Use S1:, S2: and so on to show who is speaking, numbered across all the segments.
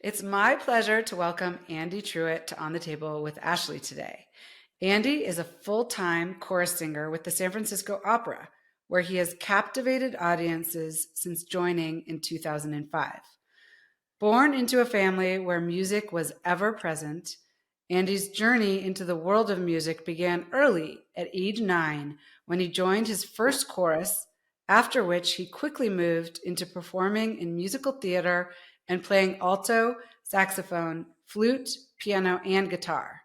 S1: It's my pleasure to welcome Andy Truett to On the Table with Ashley today. Andy is a full-time chorus singer with the San Francisco Opera, where he has captivated audiences since joining in 2005. Born into a family where music was ever present, Andy's journey into the world of music began early at age 9 when he joined his first chorus, after which he quickly moved into performing in musical theater and playing alto, saxophone, flute, piano, and guitar.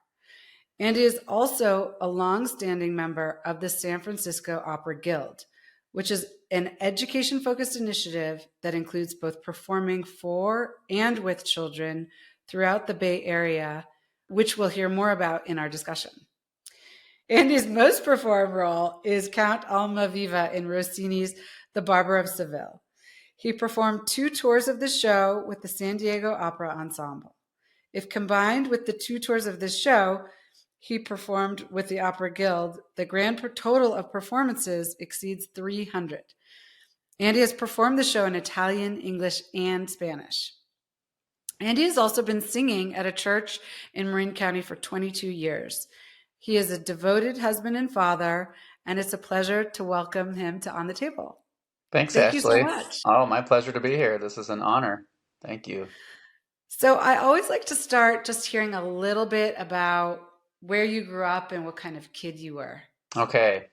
S1: Andy is also a long-standing member of the San Francisco Opera Guild, which is an education-focused initiative that includes both performing for and with children throughout the Bay Area, which we'll hear more about in our discussion. Andy's most performed role is Count Almaviva in Rossini's The Barber of Seville. He performed 2 tours of the show with the San Diego Opera Ensemble. If combined with the 2 tours of this show, he performed with the Opera Guild, the grand total of performances exceeds 300. Andy has performed the show in Italian, English, and Spanish. Andy has also been singing at a church in Marin County for 22 years. He is a devoted husband and father, and it's a pleasure to welcome him to On the Table.
S2: Thanks,
S1: Thank you so
S2: Ashley.
S1: much.
S2: Oh, my pleasure to be here. This is an honor. Thank you.
S1: So I always like to start just hearing a little bit about where you grew up and what kind of kid you were.
S2: Okay.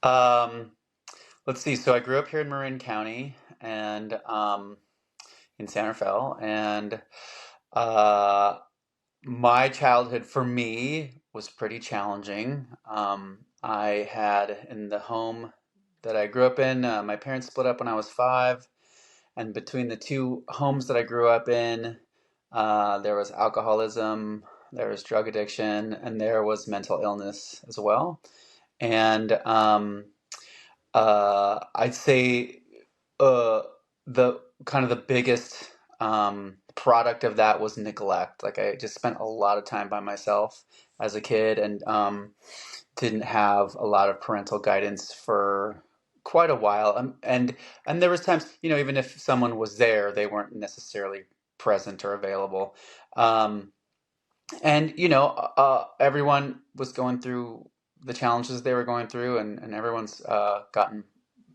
S2: Um, let's see. So I grew up here in Marin County and in Santa Fe, and uh, my childhood for me was pretty challenging. I had in the home that I grew up in, my parents split up when I was 5, and between the 2 homes that I grew up in, there was alcoholism, there was drug addiction, and there was mental illness as well. And I'd say uh, the kind of the biggest product of that was neglect. Like I just spent a lot of time by myself as a kid, and didn't have a lot of parental guidance for quite a while. And there was times, even if someone was there, they weren't necessarily present or available. Um, and everyone was going through the challenges they were going through, and everyone's gotten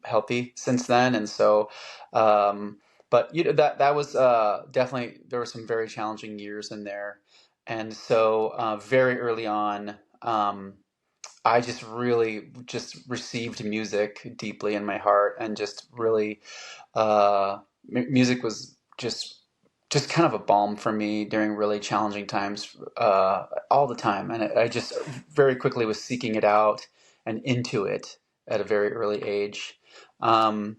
S2: healthy since then. And so, but that was definitely, there were some very challenging years in there. And so very early on, I just really just received music deeply in my heart, and just really music was just kind of a balm for me during really challenging times, all the time. And I just very quickly was seeking it out and into it at a very early age. Um,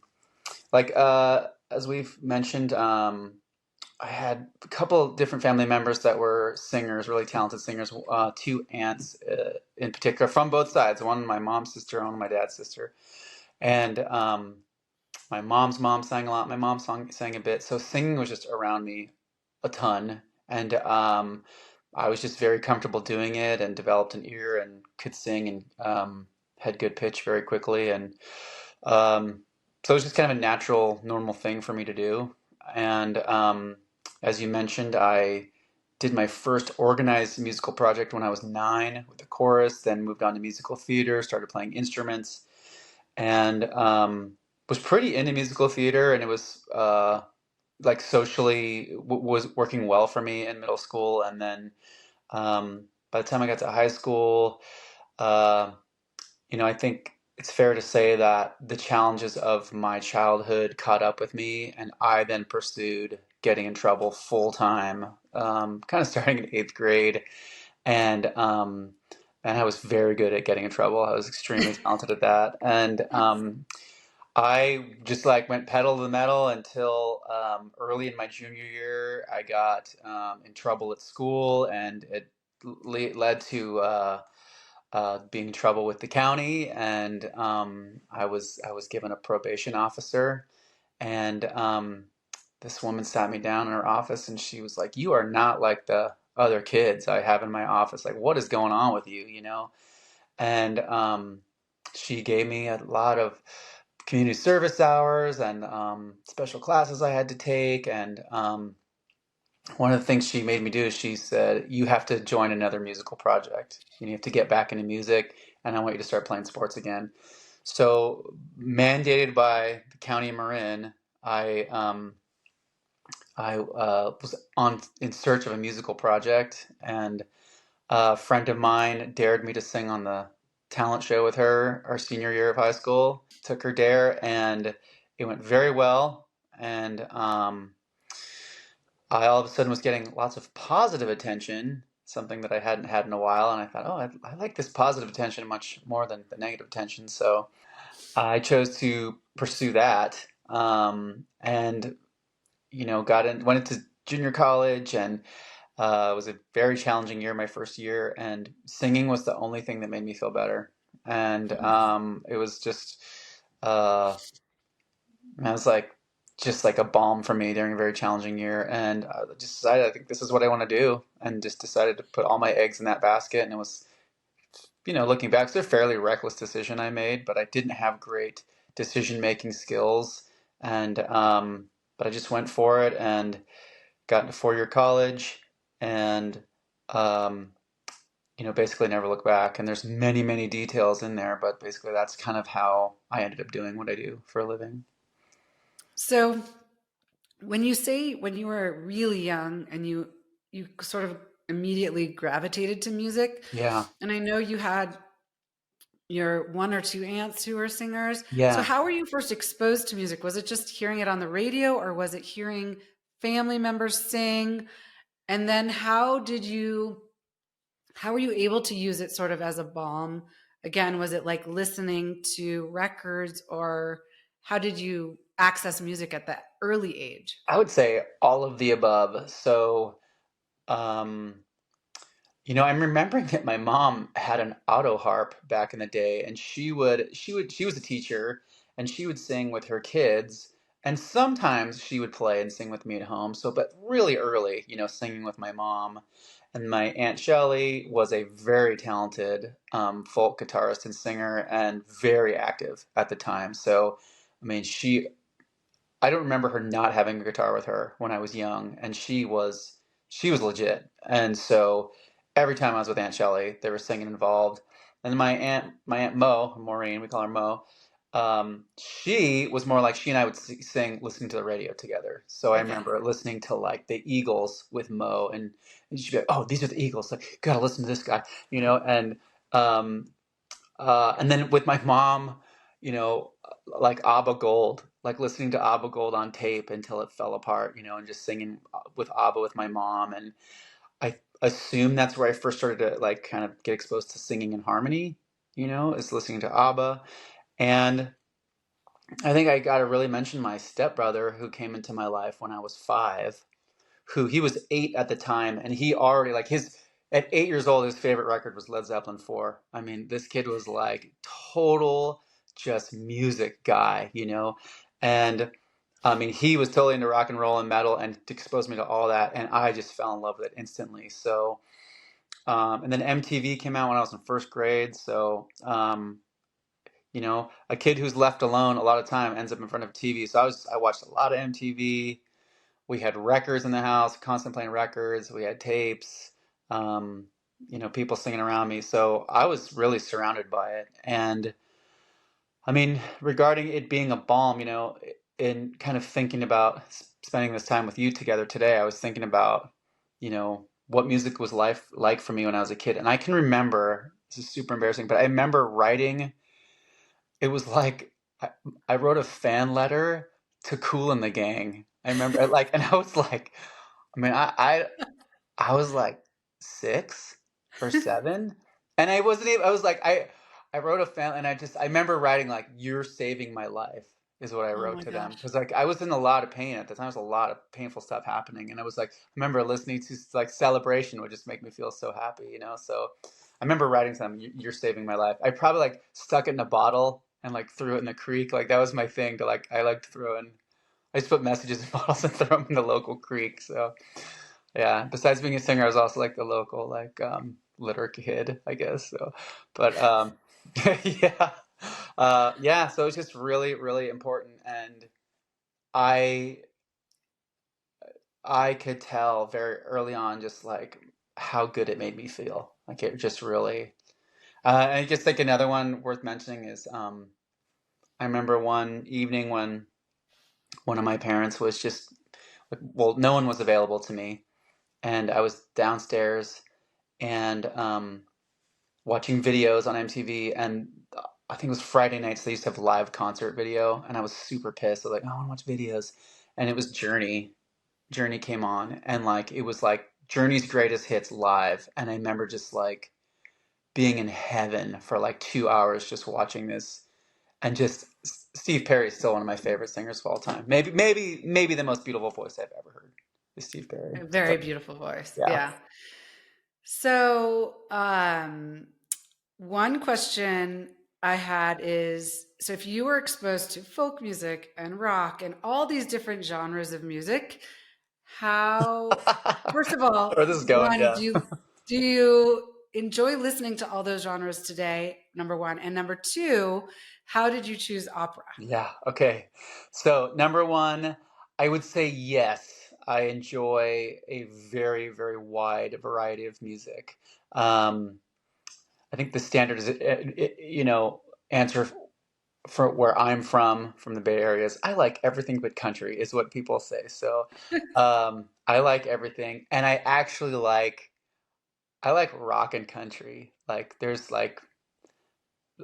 S2: as we've mentioned, I had a couple different family members that were singers, really talented singers. 2 aunts in particular, from both sides. One my mom's sister, one my dad's sister. And my mom's mom sang a lot. My mom sang a bit. So singing was just around me a ton. And I was just very comfortable doing it, and developed an ear and could sing, and had good pitch very quickly. And so it was just kind of a natural, normal thing for me to do. And as you mentioned, I did my first organized musical project when I was 9 with the chorus, then moved on to musical theater, started playing instruments, and was pretty into musical theater. And it was like socially was working well for me in middle school. And then by the time I got to high school, uh, I think it's fair to say that the challenges of my childhood caught up with me, and I then pursued getting in trouble full time, kind of starting in 8th grade. And and I was very good at getting in trouble. I was extremely talented at that. And I just like went pedal to the metal until early in my junior year. I got in trouble at school, and it led to being in trouble with the county. And I was given a probation officer. And this woman sat me down in her office, and she was like, "You are not like the other kids I have in my office. Like, what is going on with you, you know?" And she gave me a lot of community service hours, and special classes I had to take. And one of the things she made me do is she said, "You have to join another musical project. You have to get back into music, and I want you to start playing sports again." So, mandated by the county of Marin, I was on in search of a musical project, and a friend of mine dared me to sing on the talent show with her our senior year of high school. Took her dare, and it went very well. And I all of a sudden was getting lots of positive attention, something that I hadn't had in a while. And I thought, oh, I like this positive attention much more than the negative attention. So I chose to pursue that. And went into junior college, and it was a very challenging year, my first year, and singing was the only thing that made me feel better. And it was just, uh, it was like just like a balm for me during a very challenging year. And I just decided, I think this is what I want to do, and just decided to put all my eggs in that basket. And it was, looking back, it's a fairly reckless decision I made, but I didn't have great decision making skills. And but I just went for it and got into 4-year college, and um, basically never look back. And there's many, many details in there, but basically that's kind of how I ended up doing what I do for a living.
S1: So when you say when you were really young and you sort of immediately gravitated to music,
S2: Yeah,
S1: and I know you had your one or two aunts who were singers. So
S2: yeah.
S1: how were you first exposed to music? Was it just hearing it on the radio or was it hearing family members sing? And then how were you able to use it sort of as a balm? Again, was it like listening to records or how did you access music at that early age?
S2: I would say all of the above. So, um, I'm remembering that my mom had an auto harp back in the day, and she was a teacher, and she would sing with her kids, and sometimes she would play and sing with me at home. So, but really early, singing with my mom. And my Aunt Shelley was a very talented folk guitarist and singer, and very active at the time. So, I mean, I don't remember her not having a guitar with her when I was young, and she was legit. And so every time I was with Aunt Shelley, there was singing involved. And my aunt Mo, Maureen, we call her Mo. She was more like she and I would sing listening to the radio together. So I
S1: Okay.
S2: remember listening to like the Eagles with Mo, and she'd be like, "Oh, these are the Eagles! Like, gotta listen to this guy," um, and then with my mom, like ABBA Gold, like listening to ABBA Gold on tape until it fell apart, and just singing with ABBA with my mom. And I assume that's where I first started to like kind of get exposed to singing in harmony, is listening to ABBA. And I think I got to really mention my stepbrother who came into my life when I was 5, who he was 8 at the time, and he already like his at 8 years old, his favorite record was Led Zeppelin 4. I mean, this kid was like total just music guy, and I mean, he was totally into rock and roll and metal, and exposed me to all that, and I just fell in love with it instantly. So, and then MTV came out when I was in first grade, so. A kid who's left alone a lot of time ends up in front of TV. So I watched a lot of MTV. We had records in the house, constant playing records. We had tapes, um, people singing around me. So I was really surrounded by it. And I mean, regarding it being a balm, in kind of thinking about spending this time with you together today, I was thinking about, what music was life like for me when I was a kid. And I can remember, this is super embarrassing, but I remember writing, it was like I wrote a fan letter to Kool and the Gang. I remember like, and I was like, I mean, I was like 6 or 7, and I wasn't even. I was like, I wrote a fan, and I remember writing like, "You're saving my life," is what I
S1: Oh
S2: wrote
S1: my
S2: to them,
S1: gosh.
S2: because like I was in a lot of pain at the time. There was a lot of painful stuff happening, and I was like, I remember listening to like Celebration would just make me feel so happy. So I remember writing to them, "You're saving my life." I probably like stuck it in a bottle and like threw it in the creek. Like that was my thing to like. I liked to throw in. I just put messages in bottles and throw them in the local creek. So yeah. Besides being a singer, I was also like the local like litter kid, I guess. So, but yeah, yeah. So it's just really, really important, and I I could tell very early on just like how good it made me feel. Like it just really. And I guess like another one worth mentioning is I remember one evening when one of my parents was just well, no one was available to me, and I was downstairs and watching videos on MTV, and I think it was Friday nights. They used to have live concert video, and I was super pissed. I was like, I want to watch videos, and it was Journey. Journey came on, and like it was like Journey's greatest hits live, and I remember just like being in heaven for like 2 hours just watching this, and just Steve Perry is still one of my favorite singers of all time. Maybe the most beautiful voice I've ever heard is Steve Perry.
S1: A very
S2: So
S1: beautiful voice.
S2: yeah.
S1: Yeah. So, one question I had is, so if you were exposed to folk music and rock and all these different genres of music, how, first of
S2: Where
S1: all,
S2: this is going,
S1: one,
S2: yeah.
S1: do you enjoy listening to all those genres today? Number one. And number two, how did you choose opera?
S2: Yeah, okay. So, number one, I would say yes. I enjoy a very, very wide variety of music. Um, I think the standard is, answer for where I'm from the Bay Area is I like everything but country, is what people say. So, I like everything, and I like rock and country. Like, there's like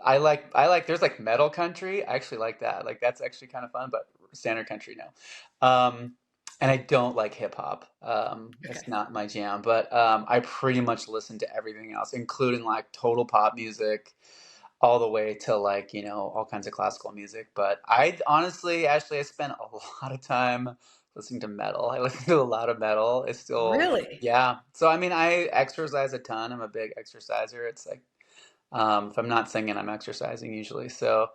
S2: there's like metal country. I actually like that. Like that's actually kind of fun, but standard country no. And I don't like hip hop.
S1: Okay.
S2: It's not my jam, but I pretty much listen to everything else, including like total pop music, all the way to like, all kinds of classical music. But I honestly, Ashley, I spent a lot of time listening to metal. I listen to a lot of metal. It's still,
S1: Really?
S2: yeah. So I mean, I exercise a ton. I'm a big exerciser. It's like if I'm not singing, I'm exercising usually. So,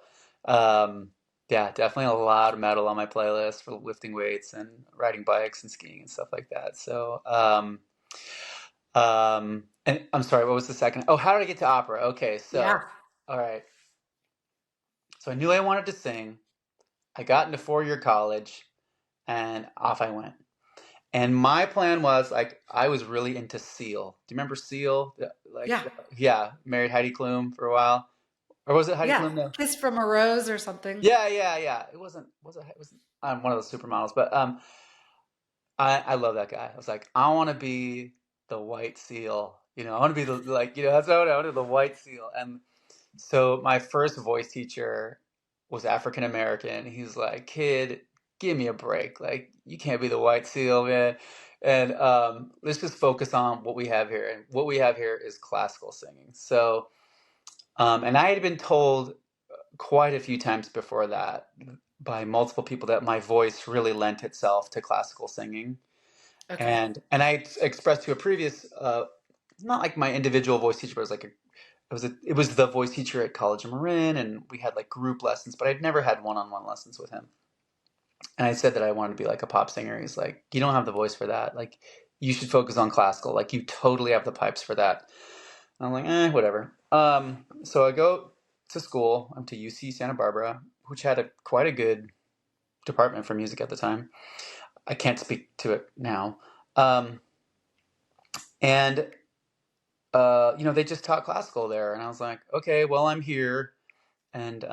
S2: um, yeah, definitely a lot of metal on my playlist for lifting weights and riding bikes and skiing and stuff like that. So, and I'm sorry, what was the second? Oh, how did I get to opera? Okay,
S1: Yeah.
S2: so, all right. So I knew I wanted to sing. I got into four-year college, and off I went. And my plan was like I was really into Seal. Do you remember Seal? Like,
S1: Yeah.
S2: yeah, married Heidi Klum for a while. Or was it Heidi
S1: Yeah.
S2: Klum? No.
S1: Kiss from a Rose or something.
S2: Yeah. It wasn't. Was it one of those supermodels? But I love that guy. I was like, I want to be the white seal. I want to be the like. That's what I want to be, the white seal. And so my first voice teacher was African American. He's like, kid, give me a break. Like, you can't be the white seal, man. And let's just focus on what we have here. And what we have here is classical singing. So, and I had been told quite a few times before that by multiple people that my voice really lent itself to classical singing.
S1: Okay.
S2: And I expressed to a previous, not like my individual voice teacher, but it was like it was the voice teacher at College of Marin, and we had like group lessons, but I'd never had one-on-one lessons with him. And I said that I wanted to be like a pop singer. He's like, you don't have the voice for that. Like, you should focus on classical. Like, you totally have the pipes for that. I'm like, whatever. So I go to school. I'm to UC Santa Barbara, which had quite a good department for music at the time. I can't speak to it now. And they just taught classical there, and I was like, okay, well, I'm here, and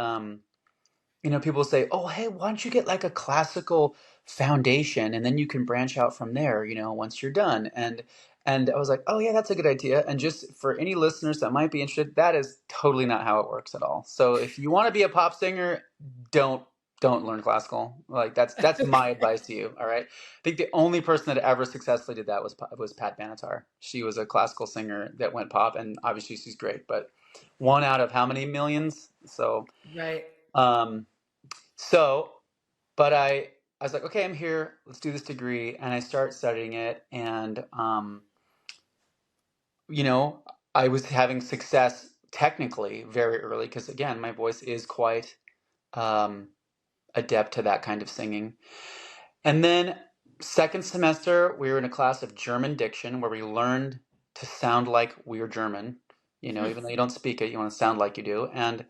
S2: people say, oh, hey, why don't you get like a classical foundation, and then you can branch out from there, once you're done. And I was like, oh yeah, that's a good idea. And just for any listeners that might be interested, that is totally not how it works at all. So if you want to be a pop singer, don't don't learn classical. Like that's my advice to you. All right. I think the only person that ever successfully did that was Pat Benatar. She was a classical singer that went pop, and obviously she's great. But one out of how many millions? So,
S1: Right.
S2: um, so, but I was like, okay, I'm here. Let's do this degree, and I start studying it, and you know, I was having success technically very early because again, my voice is quite um, adept to that kind of singing. And then second semester, we were in a class of German diction where we learned to sound like we're German. Even though you don't speak it, you want to sound like you do. And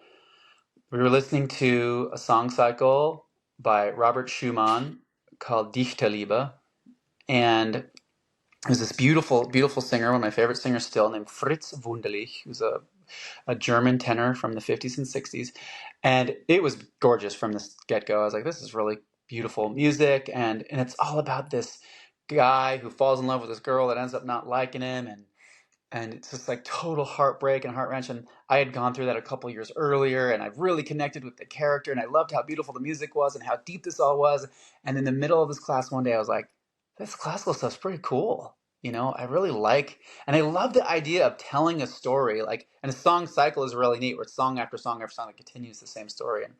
S2: we were listening to a song cycle by Robert Schumann called Dichterliebe. And there's this beautiful, beautiful singer, one of my favorite singers still, named Fritz Wunderlich, who's a German tenor from the 50s and 60s. And it was gorgeous from the get-go. I was like, this is really beautiful music. And it's all about this guy who falls in love with this girl that ends up not liking him. And it's just like total heartbreak and heart wrench. And I had gone through that a couple years earlier, and I really connected with the character, and I loved how beautiful the music was and how deep this all was. And in the middle of this class one day, I was like, this classical stuff's pretty cool. I really like, and I love the idea of telling a story. Like, and a song cycle is really neat, where it's song after song after song that continues the same story. And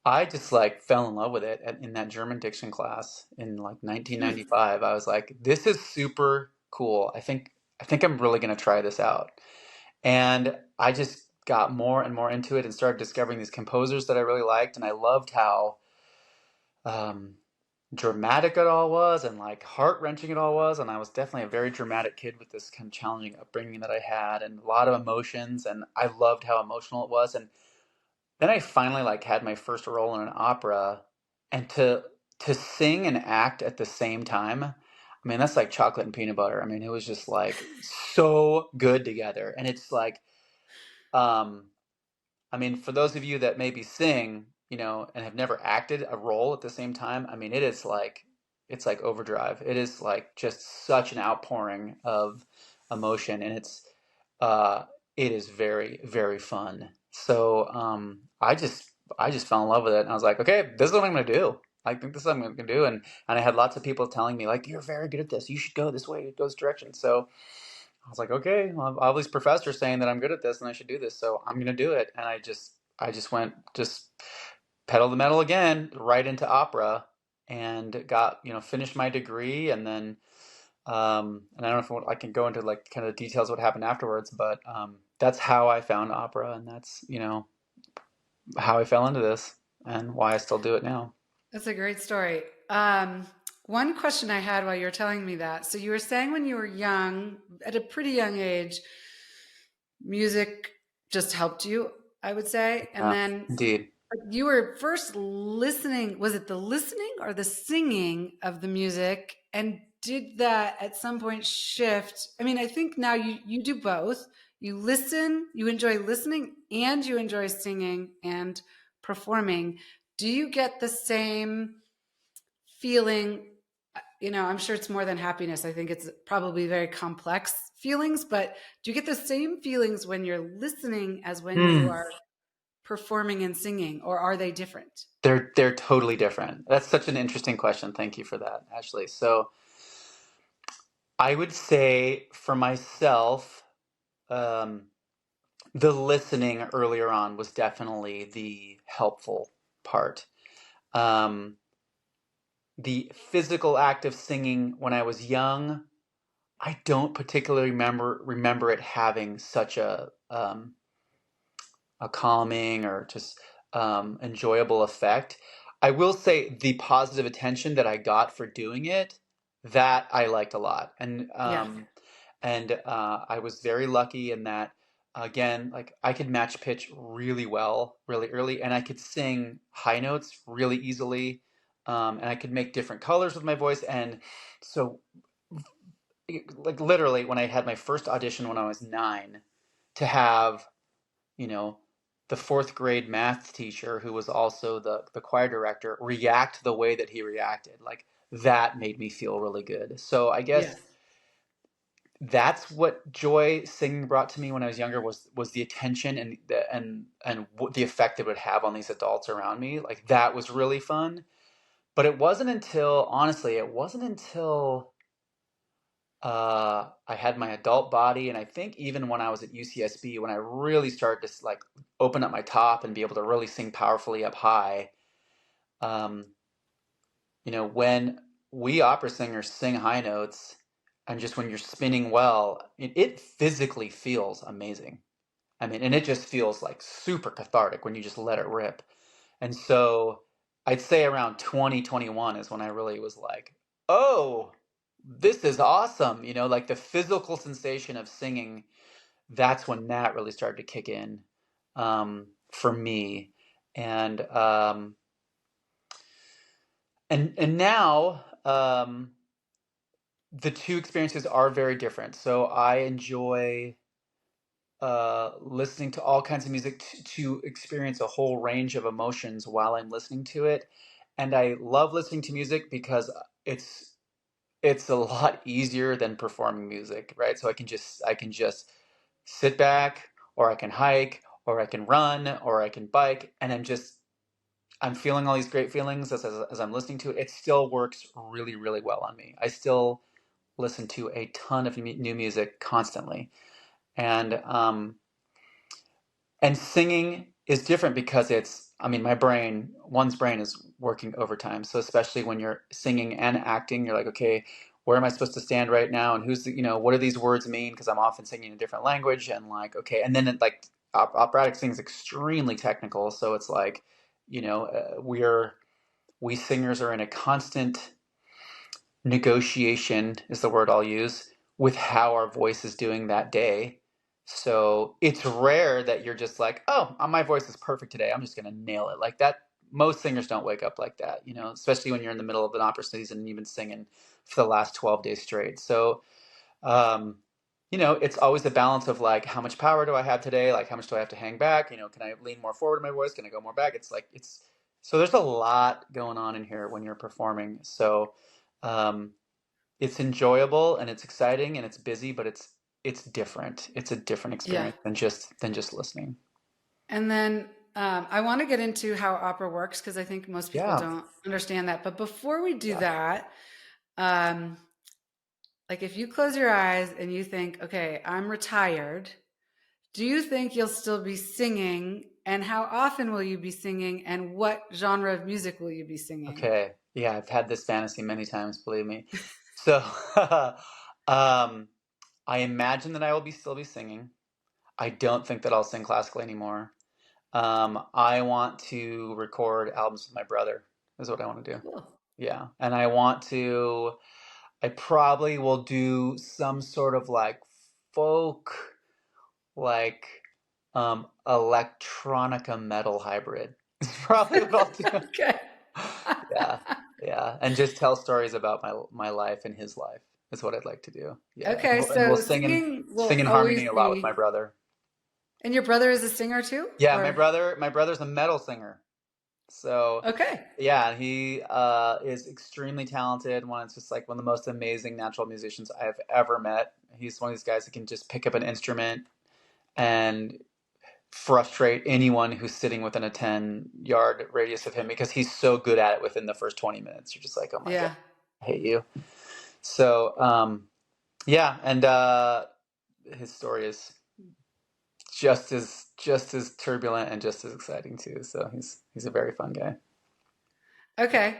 S2: I just like fell in love with it in that German diction class in like
S1: Hmm.
S2: 1995. I was like, this is super cool. I think I'm really going to try this out. And I just got more and more into it and started discovering these composers that I really liked. And I loved how um, dramatic it all was and like heart wrenching it all was. And I was definitely a very dramatic kid with this kind of challenging upbringing that I had and a lot of emotions. And I loved how emotional it was. And then I finally like had my first role in an opera, and to sing and act at the same time. I mean, that's like chocolate and peanut butter. I mean, it was just like so good together. And it's like, um, I mean, for those of you that maybe sing, and have never acted a role at the same time, I mean, it's like overdrive. It is like just such an outpouring of emotion, and uh, it is very, very fun. So I just fell in love with it, and I was like, okay, this is what I'm gonna do. I think this is what I'm gonna do, and I had lots of people telling me like, you're very good at this. You should go this way, go this direction. So I was like, okay, well, all these professors saying that I'm good at this and I should do this, so I'm gonna do it. And I just went just pedal the metal again, right into opera, and got finished my degree, and then and I don't know if I can go into like kind of the details of what happened afterwards, but that's how I found opera, and that's how I fell into this and why I still do it now.
S1: That's a great story. One question I had while you were telling me that. So you were saying when you were young, at a pretty young age, music just helped you, I would say. And
S2: Yeah,
S1: then
S2: indeed.
S1: you were first listening. Was it the listening or the singing of the music? And did that at some point shift? I mean, I think now you do both. You listen, you enjoy listening, and you enjoy singing and performing. Do you get the same feeling? I'm sure it's more than happiness. I think it's probably very complex feelings, but do you get the same feelings when you're listening as when you
S2: Hmm.
S1: are performing and singing, or are they different?
S2: They're totally different. That's such an interesting question. Thank you for that, Ashley. So I would say for myself, um, the listening earlier on was definitely the helpful part. Um, the physical act of singing when I was young, I don't particularly remember it having such a calming or just enjoyable effect. I will say the positive attention that I got for doing it, that I liked a lot,
S1: Yeah.
S2: and I was very lucky in that. Again, like I could match pitch really well, really early, and I could sing high notes really easily, and I could make different colors with my voice, and so like literally when I had my first audition when I was 9, to have you know, the fourth grade math teacher who was also the choir director react the way that he reacted. Like that made me feel really good. So I guess
S1: Yes.
S2: that's what joy singing brought to me when I was younger was the attention and what the effect it would have on these adults around me. Like that was really fun. But it wasn't until honestly, it wasn't until I had my adult body, and I think even when I was at UCSB, when I really started to like open up my top and be able to really sing powerfully up high, um, when we opera singers sing high notes, and just when you're spinning well, it physically feels amazing. I mean, and it just feels like super cathartic when you just let it rip. And so I'd say around 2021 is when I really was like, oh, this is awesome. Like the physical sensation of singing, that's when that really started to kick in for me. And and now the two experiences are very different. So I enjoy listening to all kinds of music to experience a whole range of emotions while I'm listening to it. And I love listening to music because it's it's a lot easier than performing music, right? So I can just sit back, or I can hike, or I can run, or I can bike, and I'm feeling all these great feelings as I'm listening to it. It still works really, really well on me. I still listen to a ton of new music constantly, and singing is different because I mean, one's brain is working overtime. So especially when you're singing and acting, you're like, okay, where am I supposed to stand right now? And what do these words mean? Because I'm often singing in a different language, and like, okay, and then operatic singing is extremely technical. So it's like, we singers are in a constant negotiation, is the word I'll use, with how our voice is doing that day. So it's rare that you're just like, oh, my voice is perfect today, I'm just going to nail it like that. Most singers don't wake up like that, especially when you're in the middle of an opera season and you've been singing for the last 12 days straight. So, um, it's always a balance of like, how much power do I have today? Like, how much do I have to hang back? Can I lean more forward in my voice? Can I go more back? So there's a lot going on in here when you're performing. So, um, it's enjoyable and it's exciting and it's busy, but it's different. It's a different
S1: Yeah.
S2: experience than just listening.
S1: And then I want to get into how opera works because I think most people
S2: Yeah.
S1: don't understand that. But before we do
S2: Yeah.
S1: that, um, like if you close your eyes and you think, okay, I'm retired, do you think you'll still be singing? And how often will you be singing? And what genre of music will you be singing?
S2: Okay. Yeah, I've had this fantasy many times, believe me. So, um, I imagine that I will still be singing. I don't think that I'll sing classically anymore. I want to record albums with my brother, is what I want to do.
S1: Cool.
S2: Yeah. And I probably will do some sort of like folk, like electronica metal hybrid. Is probably what I'll do.
S1: Okay.
S2: Yeah. Yeah. And just tell stories about my life and his life is what I'd like to do. Yeah.
S1: Okay,
S2: And we'll
S1: so singing
S2: sing
S1: will
S2: in
S1: always
S2: harmony a lot with my
S1: be.
S2: brother.
S1: And your brother is a singer too?
S2: Yeah,
S1: Or
S2: my brother's a metal singer. So
S1: okay.
S2: yeah, he is extremely talented. It's just like one of the most amazing natural musicians I've ever met. He's one of these guys that can just pick up an instrument and frustrate anyone who's sitting within a 10-yard radius of him because he's so good at it within the first 20 minutes. You're just like, oh my God,
S1: Yeah.
S2: I hate you. So, yeah, and his story is just as turbulent and just as exciting too. So he's a very fun guy.
S1: Okay.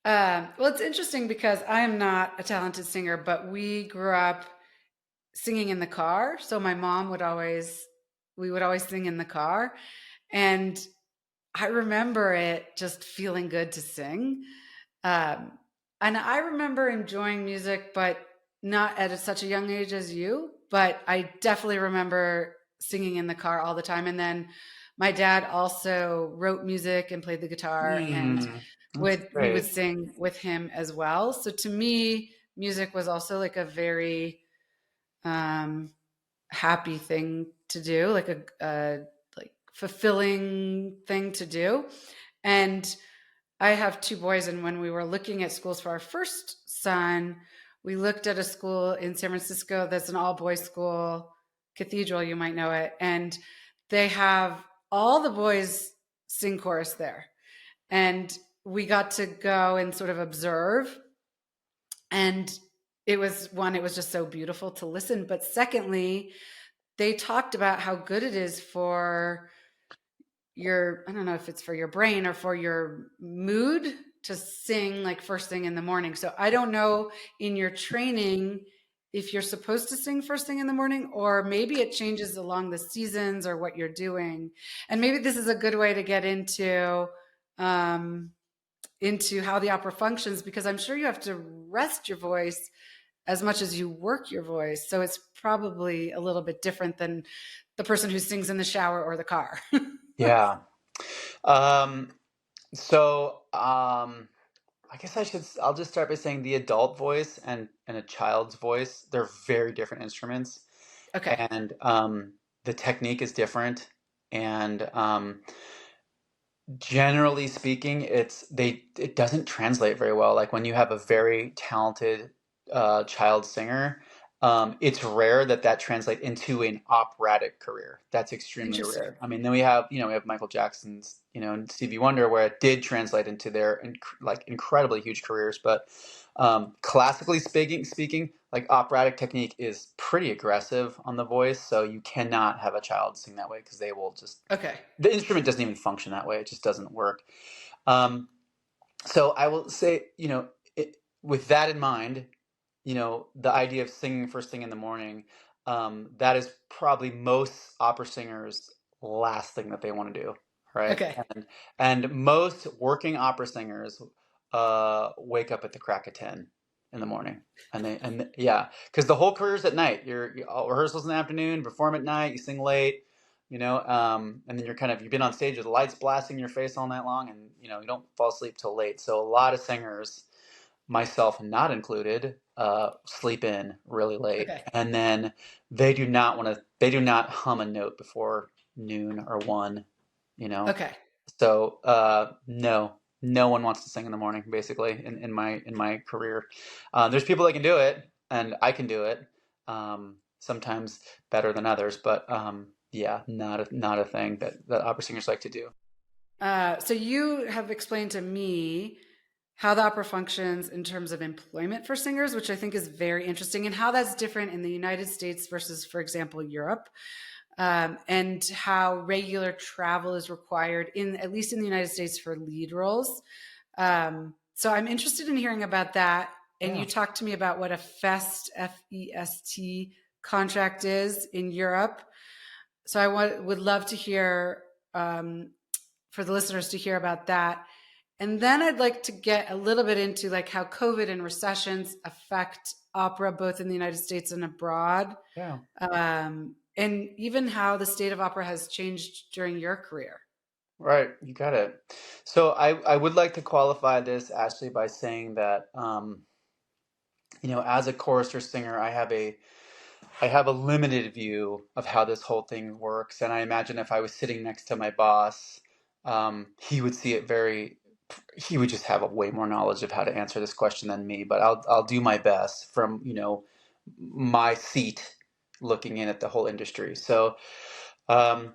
S1: Well, it's interesting because I am not a talented singer, but we grew up singing in the car. So my mom we would always sing in the car. And I remember it just feeling good to sing. Um, and I remember enjoying music, but not at such a young age as you. But I definitely remember singing in the car all the time. And then my dad also wrote music and played the guitar, and
S2: That's
S1: we would
S2: great.
S1: sing with him as well. So to me, music was also like a very um, happy thing to do, like a like fulfilling thing to do. And I have two boys, and when we were looking at schools for our first son, we looked at a school in San Francisco that's an all boys school, Cathedral, you might know it, and they have all the boys sing chorus there. And we got to go and sort of observe. And it was just so beautiful to listen. But secondly, they talked about how good it is for I don't know if it's for your brain or for your mood to sing like first thing in the morning. So I don't know in your training if you're supposed to sing first thing in the morning, or maybe it changes along the seasons or what you're doing. And maybe this is a good way to get um, into how the opera functions, because I'm sure you have to rest your voice as much as you work your voice. So it's probably a little bit different than the person who sings in the shower or the car.
S2: Yeah. Um, so I guess I'll just start by saying the adult voice and a child's voice, they're very different instruments.
S1: Okay.
S2: And the technique is different. And generally speaking, it doesn't translate very well. Like when you have a very talented child singer, it's rare that translates into an operatic career. That's extremely
S1: Interesting.
S2: rare. I mean, then we have Michael Jackson's, and Stevie Wonder, where it did translate into their like incredibly huge careers. But classically speaking, like operatic technique is pretty aggressive on the voice, so you cannot have a child sing that way because they will just
S1: Okay.
S2: the instrument doesn't even function that way. It just doesn't work. Um, so I will say, with that in mind, the idea of singing first thing in the morning, that is probably most opera singers' last thing that they want to do, right?
S1: Okay.
S2: And most working opera singers wake up at the crack of 10 in the morning. Yeah, because the whole career's at night. All rehearsals in the afternoon, perform at night, you sing late, and then you've been on stage with the lights blasting in your face all night long, and you don't fall asleep till late. So a lot of singers, myself not included, sleep in really late,
S1: Okay.
S2: and then they do not hum a note before noon or 1, you know.
S1: Okay.
S2: So no, no one wants to sing in the morning, basically, in my career. There's people that can do it, and I can do it, sometimes better than others, but yeah, not a thing that opera singers like to do.
S1: So you have explained to me how the opera functions in terms of employment for singers, which I think is very interesting, and how that's different in the United States versus, for example, Europe, and how regular travel is required at least in the United States for lead roles. So I'm interested in hearing about that. And you
S2: Yeah.
S1: talked to me about what a FEST contract is in Europe. So would love to hear, for the listeners to hear about that. And then I'd like to get a little bit into like how COVID and recessions affect opera both in the United States and abroad,
S2: Yeah.
S1: and even how the state of opera has changed during your career.
S2: Right, you got it. So I would like to qualify this, Ashley, by saying that as a chorister singer, I have a limited view of how this whole thing works, and I imagine if I was sitting next to my boss, he would see it he would just have a way more knowledge of how to answer this question than me. But I'll do my best from my seat, looking in at the whole industry. So. Um,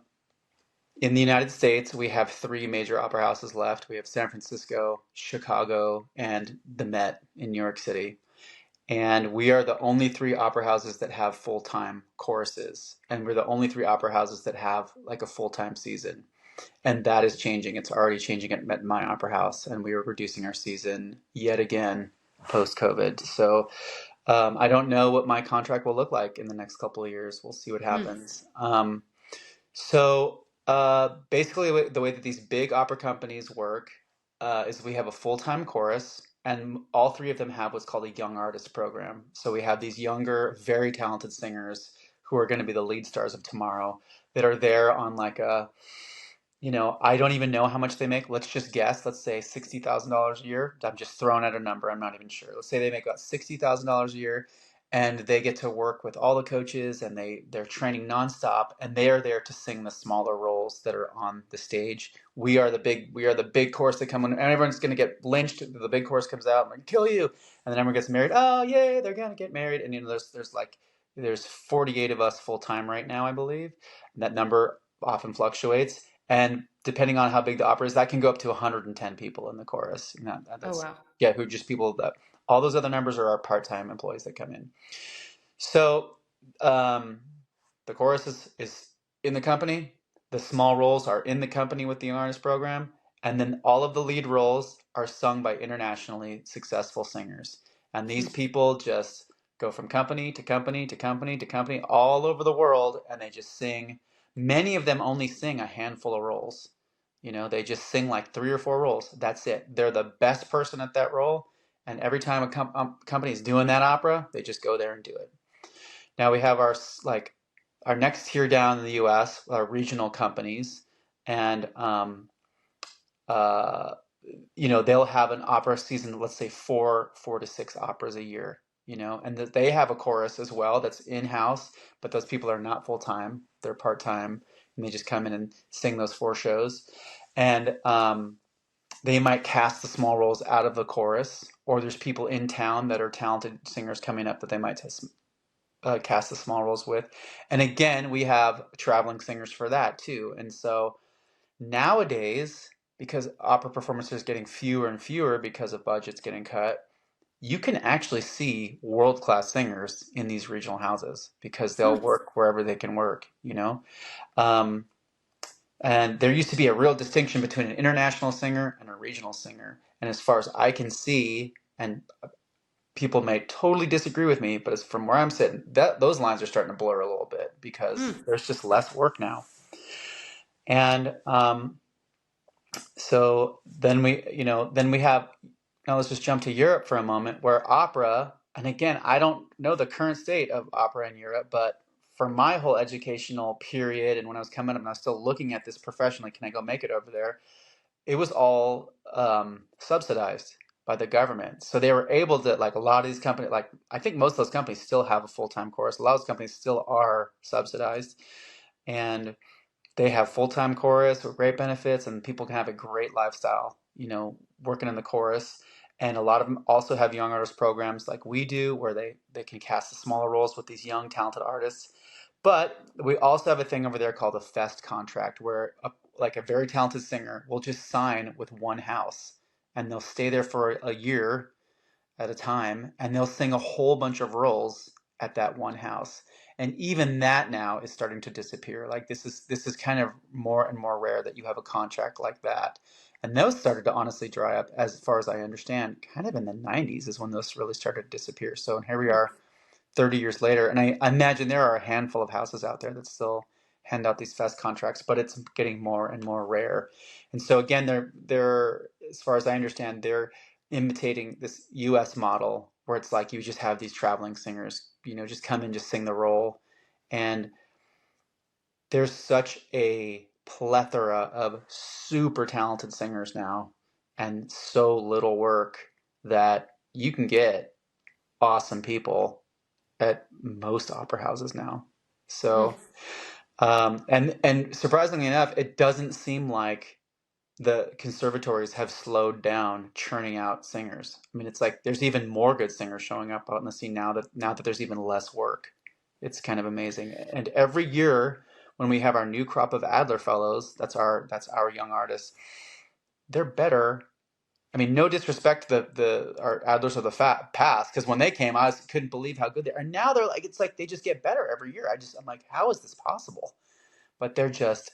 S2: In the United States, we have three major opera houses left. We have San Francisco, Chicago, and the Met in New York City. And we are the only three opera houses that have full-time choruses. And we're the only three opera houses that have like a full-time season. And that is changing. It's already changing at my opera house. And we are reducing our season yet again post-COVID. So I don't know what my contract will look like in the next couple of years. We'll see what
S1: Hmm.
S2: happens. Basically, the way that these big opera companies work is we have a full-time chorus, and all three of them have what's called a young artist program. So we have these younger, very talented singers who are going to be the lead stars of tomorrow that are there on like I don't even know how much they make. Let's just guess. Let's say $60,000 a year. I'm just throwing out a number. I'm not even sure. Let's say they make about $60,000 a year, and they get to work with all the coaches, and they're training nonstop, and they are there to sing the smaller roles that are on the stage. We are the big chorus that come in, and everyone's going to get lynched. The big chorus comes out, I'm going to kill you, and then everyone gets married. Oh yay, they're going to get married, and there's 48 of us full time right now, I believe. And that number often fluctuates. And depending on how big the opera is, that can go up to 110 people in the chorus.
S1: Oh,
S2: That's
S1: wow.
S2: yeah, who just people that all those other numbers are our part-time employees that come in. So um, the chorus is in the company. The small roles are in the company with the young artist program, and then all of the lead roles are sung by internationally successful singers. And these people just go from company to company to company to company all over the world, and they just sing. Many of them only sing a handful of roles. They just sing like 3 or 4 roles. That's it. They're the best person at that role, and every time a company is doing that opera, they just go there and do it. Now we have our next tier down in the U.S. are regional companies, and they'll have an opera season, let's say four to six operas a year, and that they have a chorus as well that's in-house, but those people are not full-time, they're part-time, and they just come in and sing those four shows. And they might cast the small roles out of the chorus, or there's people in town that are talented singers coming up that they might cast the small roles with. And again, we have traveling singers for that too. And so nowadays, because opera performances are getting fewer and fewer because of budgets getting cut, you can actually see world-class singers in these regional houses because they'll
S1: Hmm.
S2: work wherever they can work. Um, and there used to be a real distinction between an international singer and a regional singer. And as far as I can see, and people may totally disagree with me, but as from where I'm sitting, those lines are starting to blur a little bit because
S1: Hmm.
S2: there's just less work now. And so then we have, now let's just jump to Europe for a moment, where opera, and again, I don't know the current state of opera in Europe, but for my whole educational period and when I was coming up and I was still looking at this professionally, can I go make it over there? It was all subsidized by the government. So they were able to, like a lot of these companies, like I think most of those companies still have a full-time chorus. A lot of those companies still are subsidized. And they have full-time chorus with great benefits, and people can have a great lifestyle, working in the chorus. And a lot of them also have young artist programs like we do, where they can cast the smaller roles with these young, talented artists. But we also have a thing over there called a fest contract, where like a very talented singer will just sign with one house, and they'll stay there for a year at a time, and they'll sing a whole bunch of roles at that one house. And even that now is starting to disappear. Like this is kind of more and more rare that you have a contract like that. And those started to honestly dry up, as far as I understand, kind of in the 90s is when those really started to disappear. So, and here we are 30 years later. And I imagine there are a handful of houses out there that still hand out these fest contracts, but it's getting more and more rare. And so again, they're as far as I understand, they're imitating this US model where it's like you just have these traveling singers, just come in, just sing the role. And there's such a plethora of super talented singers now and so little work that you can get awesome people at most opera houses now.
S1: Hmm.
S2: So, and surprisingly enough, it doesn't seem like the conservatories have slowed down churning out singers. I mean, it's like there's even more good singers showing up out in the scene now that there's even less work. It's kind of amazing. And every year when we have our new crop of Adler fellows, that's our young artists, they're better. I mean, no disrespect to the our Adlers of the past, because when they came, couldn't believe how good they are. And now they're like, it's like they just get better every year. I'm like, how is this possible? But they're just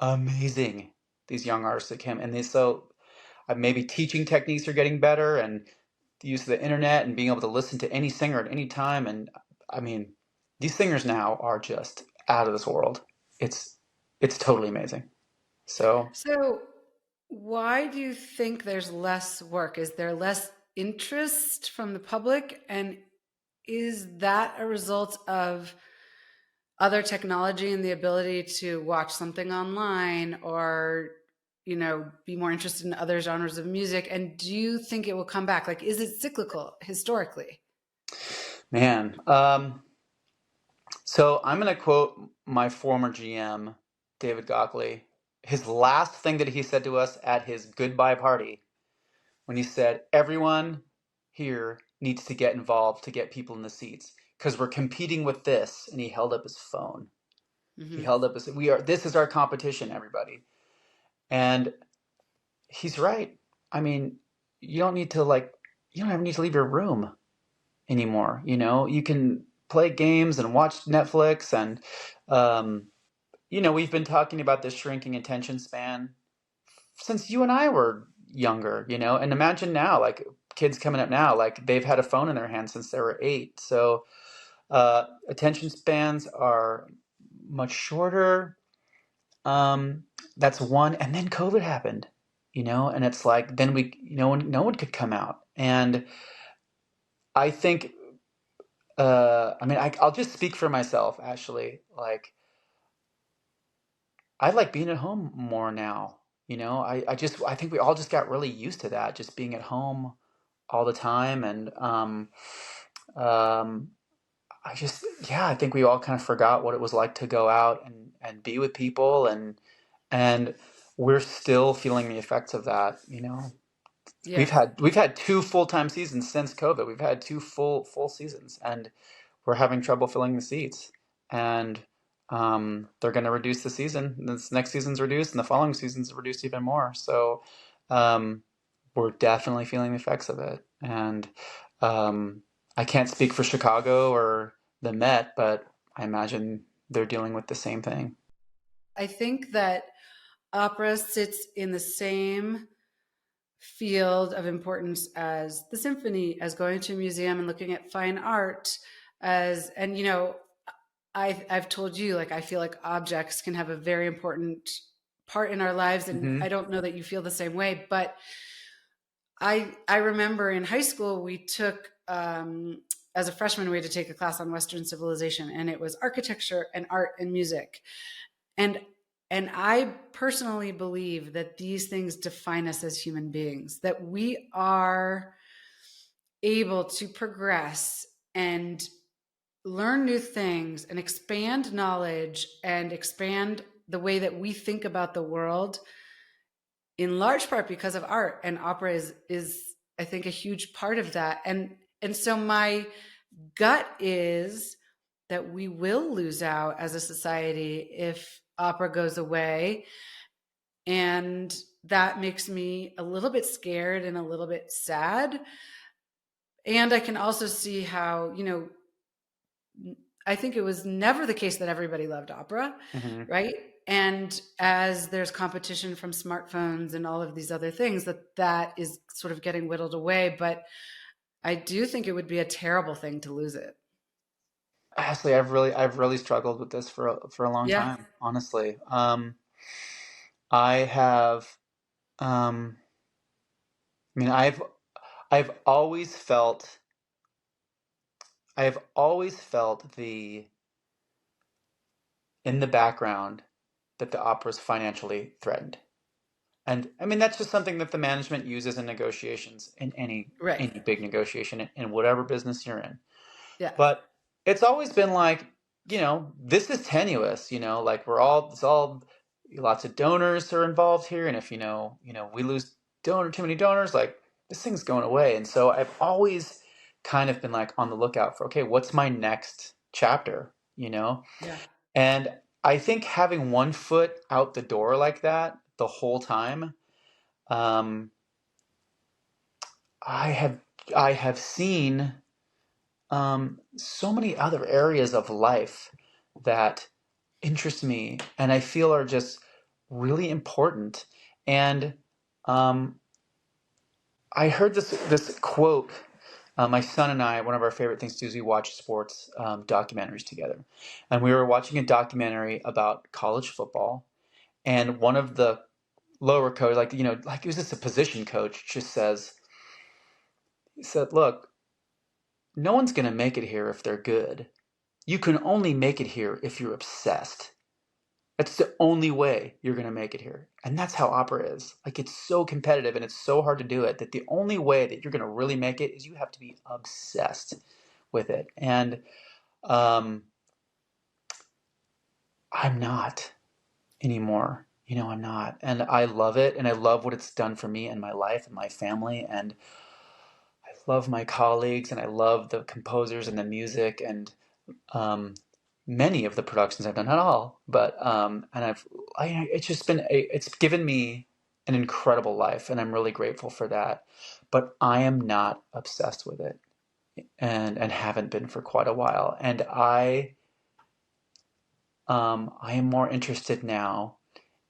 S2: amazing. These young artists that came, and maybe teaching techniques are getting better, and the use of the internet and being able to listen to any singer at any time. And I mean, these singers now are just out of this world. It's it's totally amazing. So
S1: So, why do you think there's less work? Is there less interest from the public? And is that a result of other technology and the ability to watch something online or, be more interested in other genres of music? And do you think it will come back? Like, is it cyclical historically?
S2: man, so I'm going to quote my former GM, David Gockley. His last thing that he said to us at his goodbye party, when he said, everyone here needs to get involved to get people in the seats because we're competing with this. And he held up his phone. He
S1: Hmm.
S2: held up his, this is our competition, everybody. And he's right. I mean, you don't need to you don't ever need to leave your room anymore. You can play games and watch Netflix and, um, we've been talking about this shrinking attention span since you and I were younger, and imagine now, like kids coming up now, like they've had a phone in their hand since they were 8. So attention spans are much shorter. Um, that's one. And then COVID happened, and it's like then no one could come out. And I think, I mean, I'll just speak for myself, Ashley. Like, I like being at home more now. I think we all just got really used to that, just being at home all the time. And um, I think we all kind of forgot what it was like to go out and be with people. And we're still feeling the effects of that. We've
S1: Yes.
S2: had we've had two full-time seasons since COVID. We've had two full seasons, and we're having trouble filling the seats. And they're going to reduce the season. This next season's reduced, and the following season's reduced even more. So um, we're definitely feeling the effects of it. And um, I can't speak for Chicago or the Met, but I imagine they're dealing with the same thing.
S1: I think that opera sits in the same field of importance as the symphony, as going to a museum and looking at fine art, as and I've told you, like, I feel like objects can have a very important part in our lives, and
S2: Hmm.
S1: I don't know that you feel the same way, but I remember in high school we took as a freshman we had to take a class on Western civilization, and it was architecture and art and music, and and I personally believe that these things define us as human beings, that we are able to progress and learn new things and expand knowledge and expand the way that we think about the world, in large part because of art, and opera is I think a huge part of that. And so my gut is that we will lose out as a society if opera goes away, and that makes me a little bit scared and a little bit sad. And I can also see how, I think it was never the case that everybody loved opera,
S2: Hmm.
S1: right? And as there's competition from smartphones and all of these other things, that is sort of getting whittled away. But I do think it would be a terrible thing to lose it.
S2: Ashley, I've really struggled with this for a long
S1: Yeah.
S2: time, honestly. I have, um, I mean, I've always felt, I've always felt in the background that the opera is financially threatened. And I mean, that's just something that the management uses in negotiations, in
S1: Right.
S2: any big negotiation, in whatever business you're in.
S1: Yeah.
S2: But it's always been like, this is tenuous, like it's all lots of donors are involved here. And if, we lose too many donors, like this thing's going away. And so I've always kind of been like on the lookout for, okay, what's my next chapter?
S1: Yeah.
S2: And I think having one foot out the door like that the whole time, um, I have, I have seen so many other areas of life that interest me and I feel are just really important. And um, I heard this quote. My son and I, one of our favorite things to do is we watch sports documentaries together. And we were watching a documentary about college football. And one of the lower coach, like it was just a position coach, just he said, look, no one's going to make it here if they're good. You can only make it here if you're obsessed. That's the only way you're going to make it here. And that's how opera is. Like, it's so competitive and it's so hard to do it that the only way that you're going to really make it is you have to be obsessed with it. And um, I'm not anymore. I'm not. And I love it. And I love what it's done for me and my life and my family. And I love my colleagues and I love the composers and the music. And um, many of the productions I've done, not all, but and it's just it's given me an incredible life, and I'm really grateful for that. But I am not obsessed with it, and haven't been for quite a while. And I am more interested now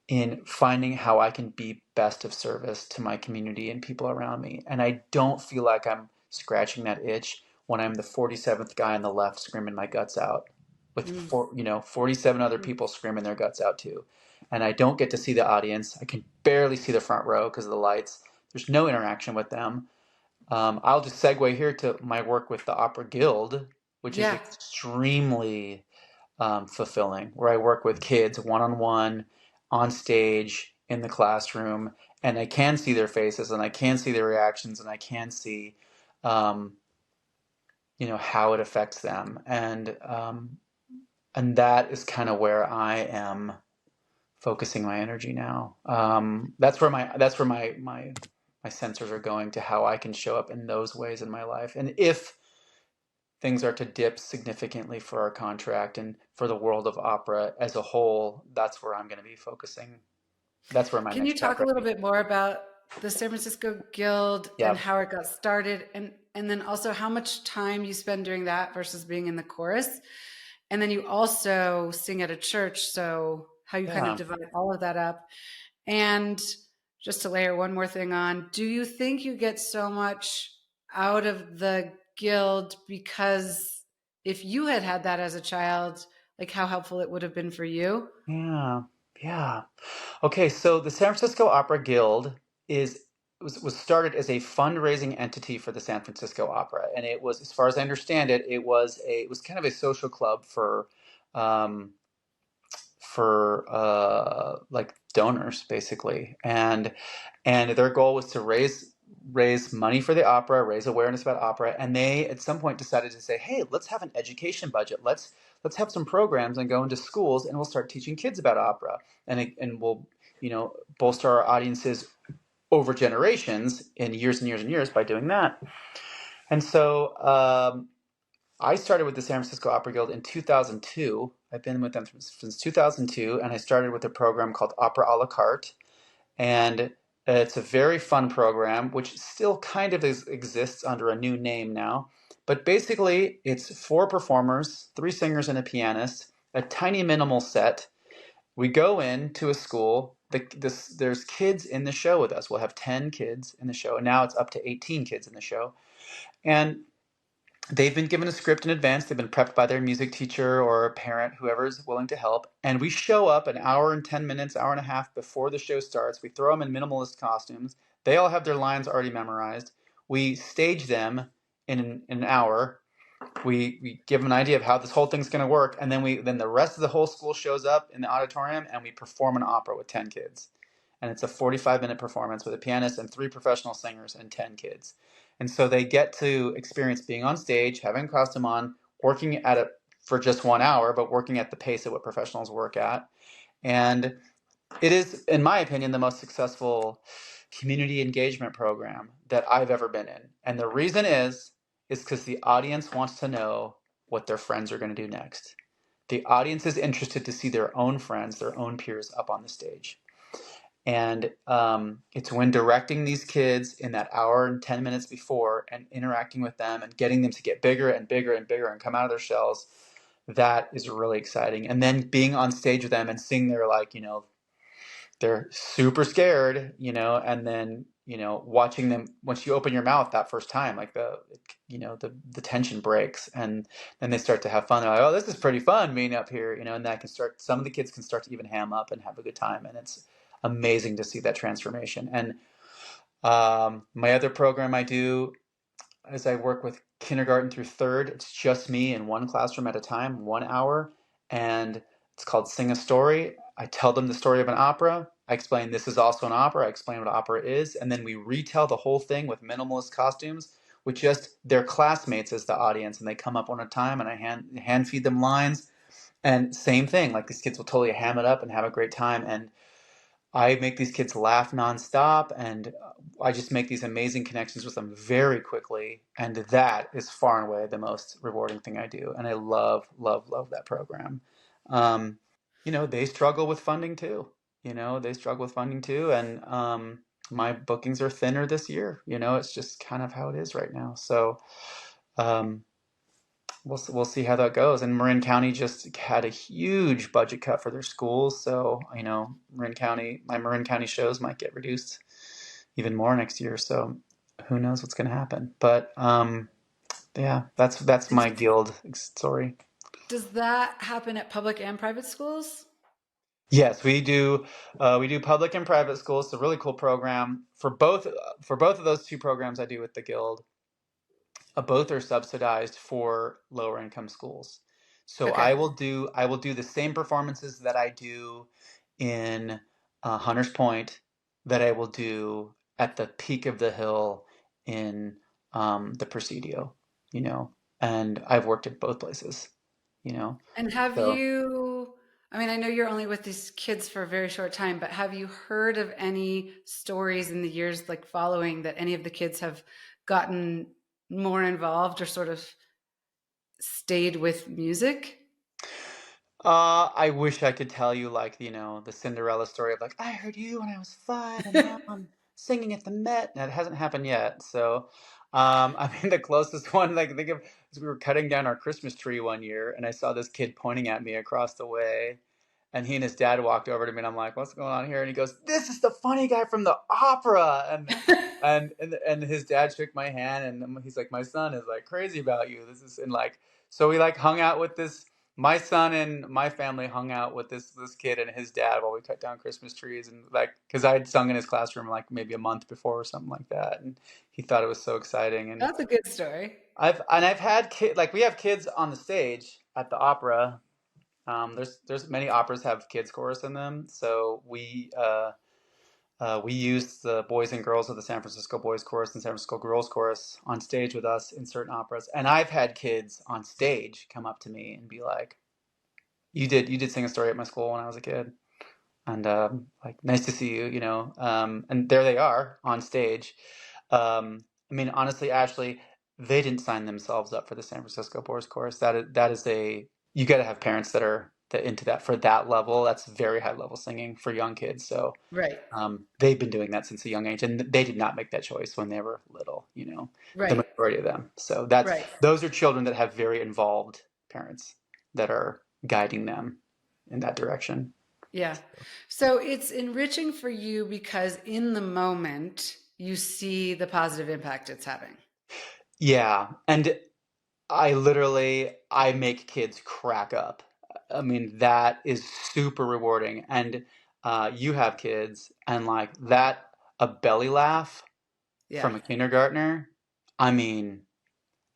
S2: in finding how I can be best of service to my community and people around me. And I don't feel like I'm scratching that itch when I'm the 47th guy on the left screaming my guts out with 47 other
S1: Mm.
S2: people screaming their guts out too. And I don't get to see the audience. I can barely see the front row because of the lights. There's no interaction with them. I'll just segue here to my work with the Opera Guild, which is
S1: Yeah.
S2: extremely fulfilling, where I work with kids one on one on stage in the classroom, and I can see their faces, and I can see their reactions, and I can see, um, how it affects them, and that is kind of where I am focusing my energy now. That's where my sensors are going to how I can show up in those ways in my life. And if things are to dip significantly for our contract and for the world of opera as a whole, that's where I'm going to be focusing. That's where my
S1: Can you
S2: next
S1: talk a
S2: chapter will
S1: little
S2: be.
S1: bit more about the San Francisco Guild and
S2: Yeah.
S1: how it got started, and then also how much time you spend doing that versus being in the chorus? And then you also sing at a church, so how you kind of
S2: Yeah.
S1: divide all of that up. And just to layer one more thing on, do you think you get so much out of the guild because if you had had that as a child, like how helpful it would have been for you?
S2: Yeah. Yeah. Okay, so the San Francisco Opera Guild is was started as a fundraising entity for the San Francisco Opera, and it was, as far as I understand it, it was kind of a social club um, for like donors basically, and their goal was to raise money for the opera, raise awareness about opera, and they at some point decided to say, hey, let's have an education budget. Let's have some programs and go into schools, and we'll start teaching kids about opera, and we'll bolster our audiences over generations and years and years and years by doing that. And so I started with the San Francisco Opera Guild in 2002. I've been with them since 2002, and I started with a program called Opera a la carte. And it's a very fun program, which still kind of exists under a new name now. But basically, it's four performers, three singers, and a pianist, a tiny minimal set. We go into a school. There's kids in the show with us. We'll have 10 kids in the show, and now it's up to 18 kids in the show. And they've been given a script in advance. They've been prepped by their music teacher or a parent, whoever is willing to help. And we show up an hour and 10 minutes, hour and a half before the show starts. We throw them in minimalist costumes. They all have their lines already memorized. We stage them in an hour. We give them an idea of how this whole thing's going to work. And then the rest of the whole school shows up in the auditorium, and we perform an opera with 10 kids. And it's a 45-minute performance with a pianist and three professional singers and 10 kids. And so they get to experience being on stage, having a costume on, working at it for just 1 hour, but working at the pace at what professionals work at. And it is, in my opinion, the most successful community engagement program that I've ever been in. And the reason is because the audience wants to know what their friends are going to do next. The audience is interested to see their own friends, their own peers up on the stage. And it's when directing these kids in that hour and 10 minutes before and interacting with them and getting them to get bigger and bigger and bigger and come out of their shells, that is really exciting. And then being on stage with them and seeing their, they're super scared, and then, watching them, once you open your mouth that first time, like the tension breaks, and then they start to have fun. They're like, oh, this is pretty fun being up here, and that can start, some of the kids can start to even ham up and have a good time. And it's amazing to see that transformation. And my other program I do is I work with kindergarten through third. It's just me in one classroom at a time, 1 hour, and it's called Sing a Story. I tell them the story of an opera. I explain this is also an opera. I explain what opera is, and then we retell the whole thing with minimalist costumes, with just their classmates as the audience, and they come up one at a time, and I hand feed them lines, and same thing. Like, these kids will totally ham it up and have a great time, and I make these kids laugh nonstop, and I just make these amazing connections with them very quickly. And that is far and away the most rewarding thing I do. And I love, love, love that program. Um, they struggle with funding too. They struggle with funding too. And my bookings are thinner this year. It's just kind of how it is right now. So um, we'll see how that goes. And Marin County just had a huge budget cut for their schools, so my Marin County shows might get reduced even more next year. So who knows what's going to happen? But yeah, that's my guild story.
S1: Does that happen at public and private schools?
S2: Yes, we do. We do public and private schools. It's a really cool program for both of those two programs I do with the guild. Both are subsidized for lower income schools. So I
S1: Okay.
S2: will do the same performances that I do in Hunters Point that I will do at the peak of the hill in the Presidio, you know, and I've worked at both places, you know.
S1: And have
S2: So
S1: you, I mean, I know you're only with these kids for a very short time, but have you heard of any stories in the years like following that any of the kids have gotten more involved or sort of stayed with music?
S2: I wish I could tell you like, you know, the Cinderella story of like, I heard you when I was 5 and now I'm singing at the Met. And it hasn't happened yet. So, I mean, the closest one I can think of is we were cutting down our Christmas tree one year and I saw this kid pointing at me across the way. And he and his dad walked over to me and I'm like, what's going on here? And he goes, this is the funny guy from the opera. And his dad shook my hand and he's like, my son is like crazy about you. This is and like, so we like hung out with this my son and my family hung out with this kid and his dad while we cut down Christmas trees and like because I had sung in his classroom like maybe a month before or something like that and he thought it was so exciting and
S1: That's a good story.
S2: I've had kid like we have kids on the stage at the opera. There's many operas have kids chorus in them, so we use the boys and girls of the San Francisco Boys Chorus and San Francisco Girls Chorus on stage with us in certain operas. And I've had kids on stage come up to me and be like, you did sing a story at my school when I was a kid, and like nice to see you, you know. And there they are on stage. I mean, honestly, Ashley, they didn't sign themselves up for the San Francisco Boys Chorus. That is a you got to have parents that are that into that for that level. That's very high level singing for young kids. So
S1: Right,
S2: they've been doing that since a young age, and they did not make that choice when they were little. You know, the
S1: right,
S2: majority of them. So that's
S1: right.
S2: those are children that have very involved parents that are guiding them in that direction.
S1: Yeah. So it's enriching for you because in the moment you see the positive impact it's having.
S2: Yeah, and I make kids crack up. I mean, that is super rewarding. And you have kids, and like that, a belly laugh
S1: Yeah.
S2: from a kindergartner. I mean,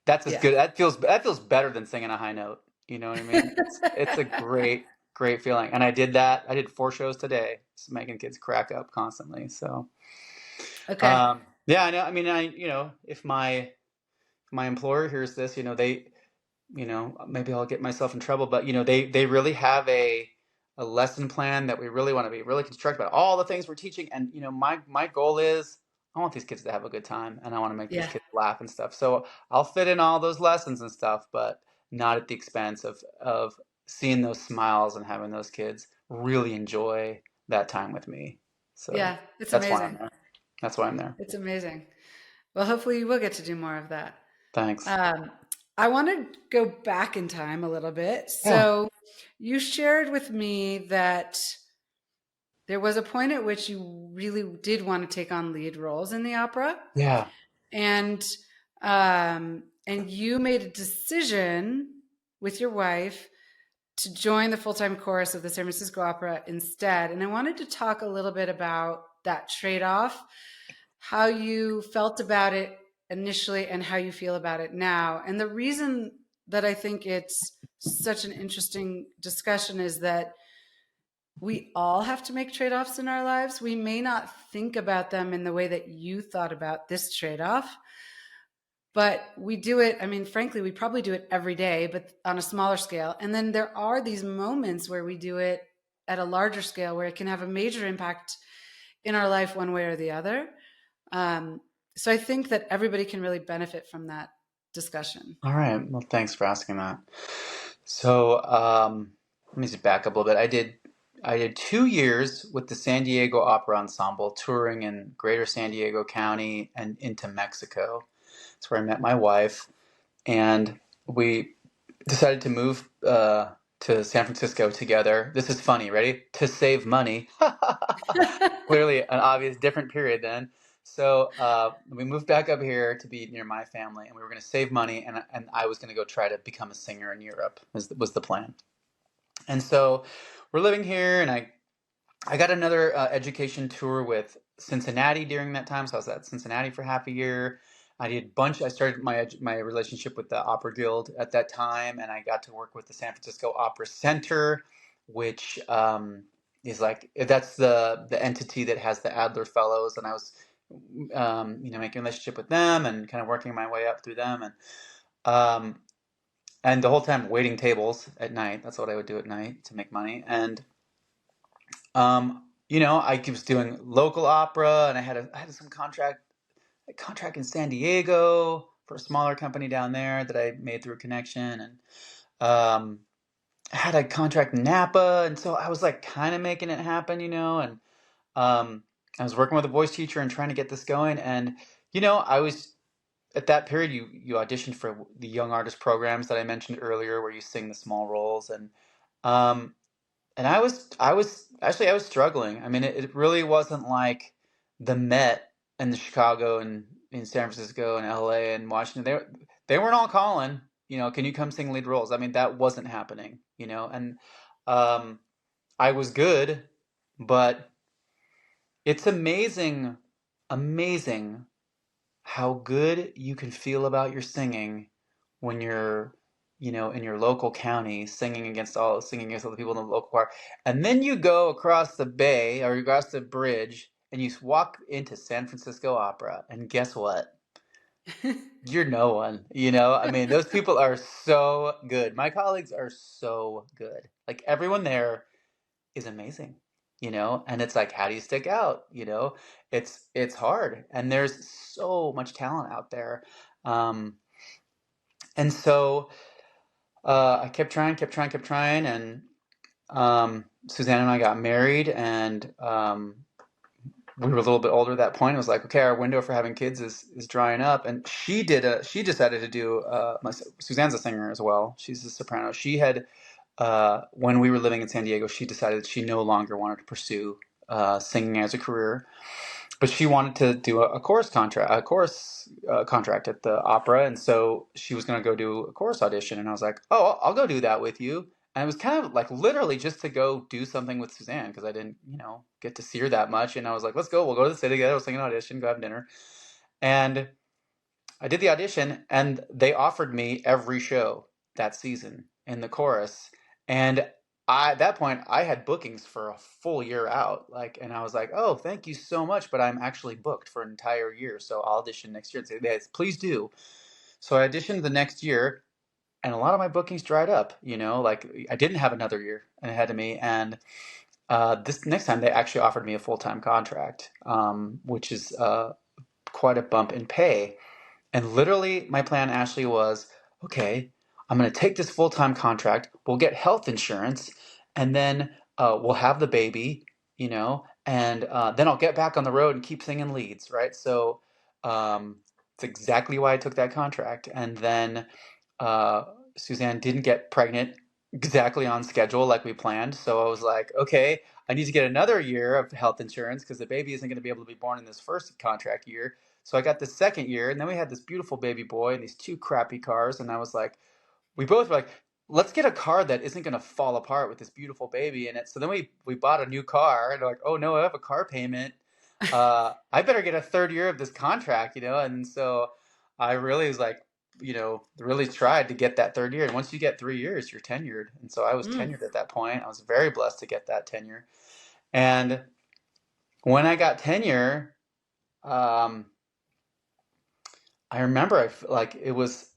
S2: that's as
S1: Yeah.
S2: good. That feels better than singing a high note. You know what I mean? It's a great feeling. And I did that. I did 4 shows today, just making kids crack up constantly. So
S1: Okay.
S2: yeah, I know. I mean, if my employer hears this, maybe I'll get myself in trouble, but they really have a lesson plan that we really want to be really constructive about all the things we're teaching. And my goal is I want these kids to have a good time and I want to make these
S1: Yeah.
S2: kids laugh and stuff. So I'll fit in all those lessons and stuff, but not at the expense of seeing those smiles and having those kids really enjoy that time with me. So
S1: Yeah. It's
S2: that's why I'm
S1: amazing.
S2: there. That's why I'm there.
S1: It's amazing. Well, hopefully you will get to do more of that.
S2: Thanks.
S1: Um, I want to go back in time a little bit.
S2: Yeah.
S1: So you shared with me that there was a point at which you really did want to take on lead roles in the opera,
S2: Yeah.
S1: and and you made a decision with your wife to join the full-time chorus of the San Francisco Opera instead. And I wanted to talk a little bit about that trade-off, how you felt about it initially and how you feel about it now. And the reason that I think it's such an interesting discussion is that we all have to make trade-offs in our lives. We may not think about them in the way that you thought about this trade-off, but we do it. I mean, frankly, we probably do it every day, but on a smaller scale. And then there are these moments where we do it at a larger scale where it can have a major impact in our life one way or the other. So I think that everybody can really benefit from that discussion.
S2: All right. Well, thanks for asking that. So, let me just back up a little bit. I did 2 years with the San Diego Opera Ensemble, touring in Greater San Diego County and into Mexico. That's where I met my wife, and we decided to move to San Francisco together. This is funny. Ready? To save money. Clearly, an obvious different period then. So we moved back up here to be near my family, and we were going to save money, and I was going to go try to become a singer in Europe. Was the plan. And so we're living here, and I got another education tour with Cincinnati during that time. So I was at Cincinnati for half a year. I started my relationship with the Opera Guild at that time, and I got to work with the San Francisco Opera Center, which He's like, that's the entity that has the Adler Fellows, and I was, making a relationship with them and kind of working my way up through them, um, and the whole time waiting tables at night. That's what I would do at night to make money. And I was doing local opera, and I had some contract in San Diego for a smaller company down there that I made through a connection, and um, I had a contract in Napa, and so I was like kind of making it happen, and I was working with a voice teacher and trying to get this going, and I was at that period. You auditioned for the young artist programs that I mentioned earlier, where you sing the small roles, um, and I was struggling. I mean, it really wasn't like the Met and the Chicago and in San Francisco and LA and Washington. They weren't all calling, can you come sing lead roles? I mean, that wasn't happening, and um, I was good, but it's amazing, amazing how good you can feel about your singing when you're, in your local county singing against all the people in the local choir. And then you go across the bay or you cross the bridge and you walk into San Francisco Opera, and guess what? You're no one, I mean, those people are so good. My colleagues are so good. Like everyone there is amazing, and it's like, how do you stick out? It's hard, and there's so much talent out there. And so I kept trying, and Suzanne and I got married, and we were a little bit older at that point. It was like, okay, our window for having kids is drying up, and she decided to do Suzanne's a singer as well. She's a soprano. She had when we were living in San Diego, she decided she no longer wanted to pursue singing as a career, but she wanted to do a contract at the opera, and so she was going to go do a chorus audition. And I was like, "Oh, I'll go do that with you." And it was kind of like literally just to go do something with Suzanne because I didn't, get to see her that much. And I was like, "Let's go. We'll go to the city together. We'll sing an audition, go have dinner." And I did the audition, and they offered me every show that season in the chorus. And at that point, I had bookings for a full year out. And I was like, "Oh, thank you so much, but I'm actually booked for an entire year, so I'll audition next year." And say, "Yes, please do." So I auditioned the next year, and a lot of my bookings dried up. Like I didn't have another year ahead of me, and this next time they actually offered me a full-time contract, which is quite a bump in pay. And literally, my plan, Ashley, was okay, I'm going to take this full time contract. We'll get health insurance, and then we'll have the baby, and then I'll get back on the road and keep singing leads, right? So it's exactly why I took that contract. And then uh, Suzanne didn't get pregnant exactly on schedule like we planned. So I was like, okay, I need to get another year of health insurance because the baby isn't going to be able to be born in this first contract year. So I got the second year, and then we had this beautiful baby boy and these two crappy cars. And I was like, we both were like, let's get a car that isn't going to fall apart with this beautiful baby in it. So then we bought a new car, and they're like, oh no, I have a car payment. I better get a third year of this contract, And so I really was like, really tried to get that third year. And once you get 3 years, you're tenured. And so I was
S1: Mm.
S2: tenured at that point. I was very blessed to get that tenure. And when I got tenure, um, I remember like it was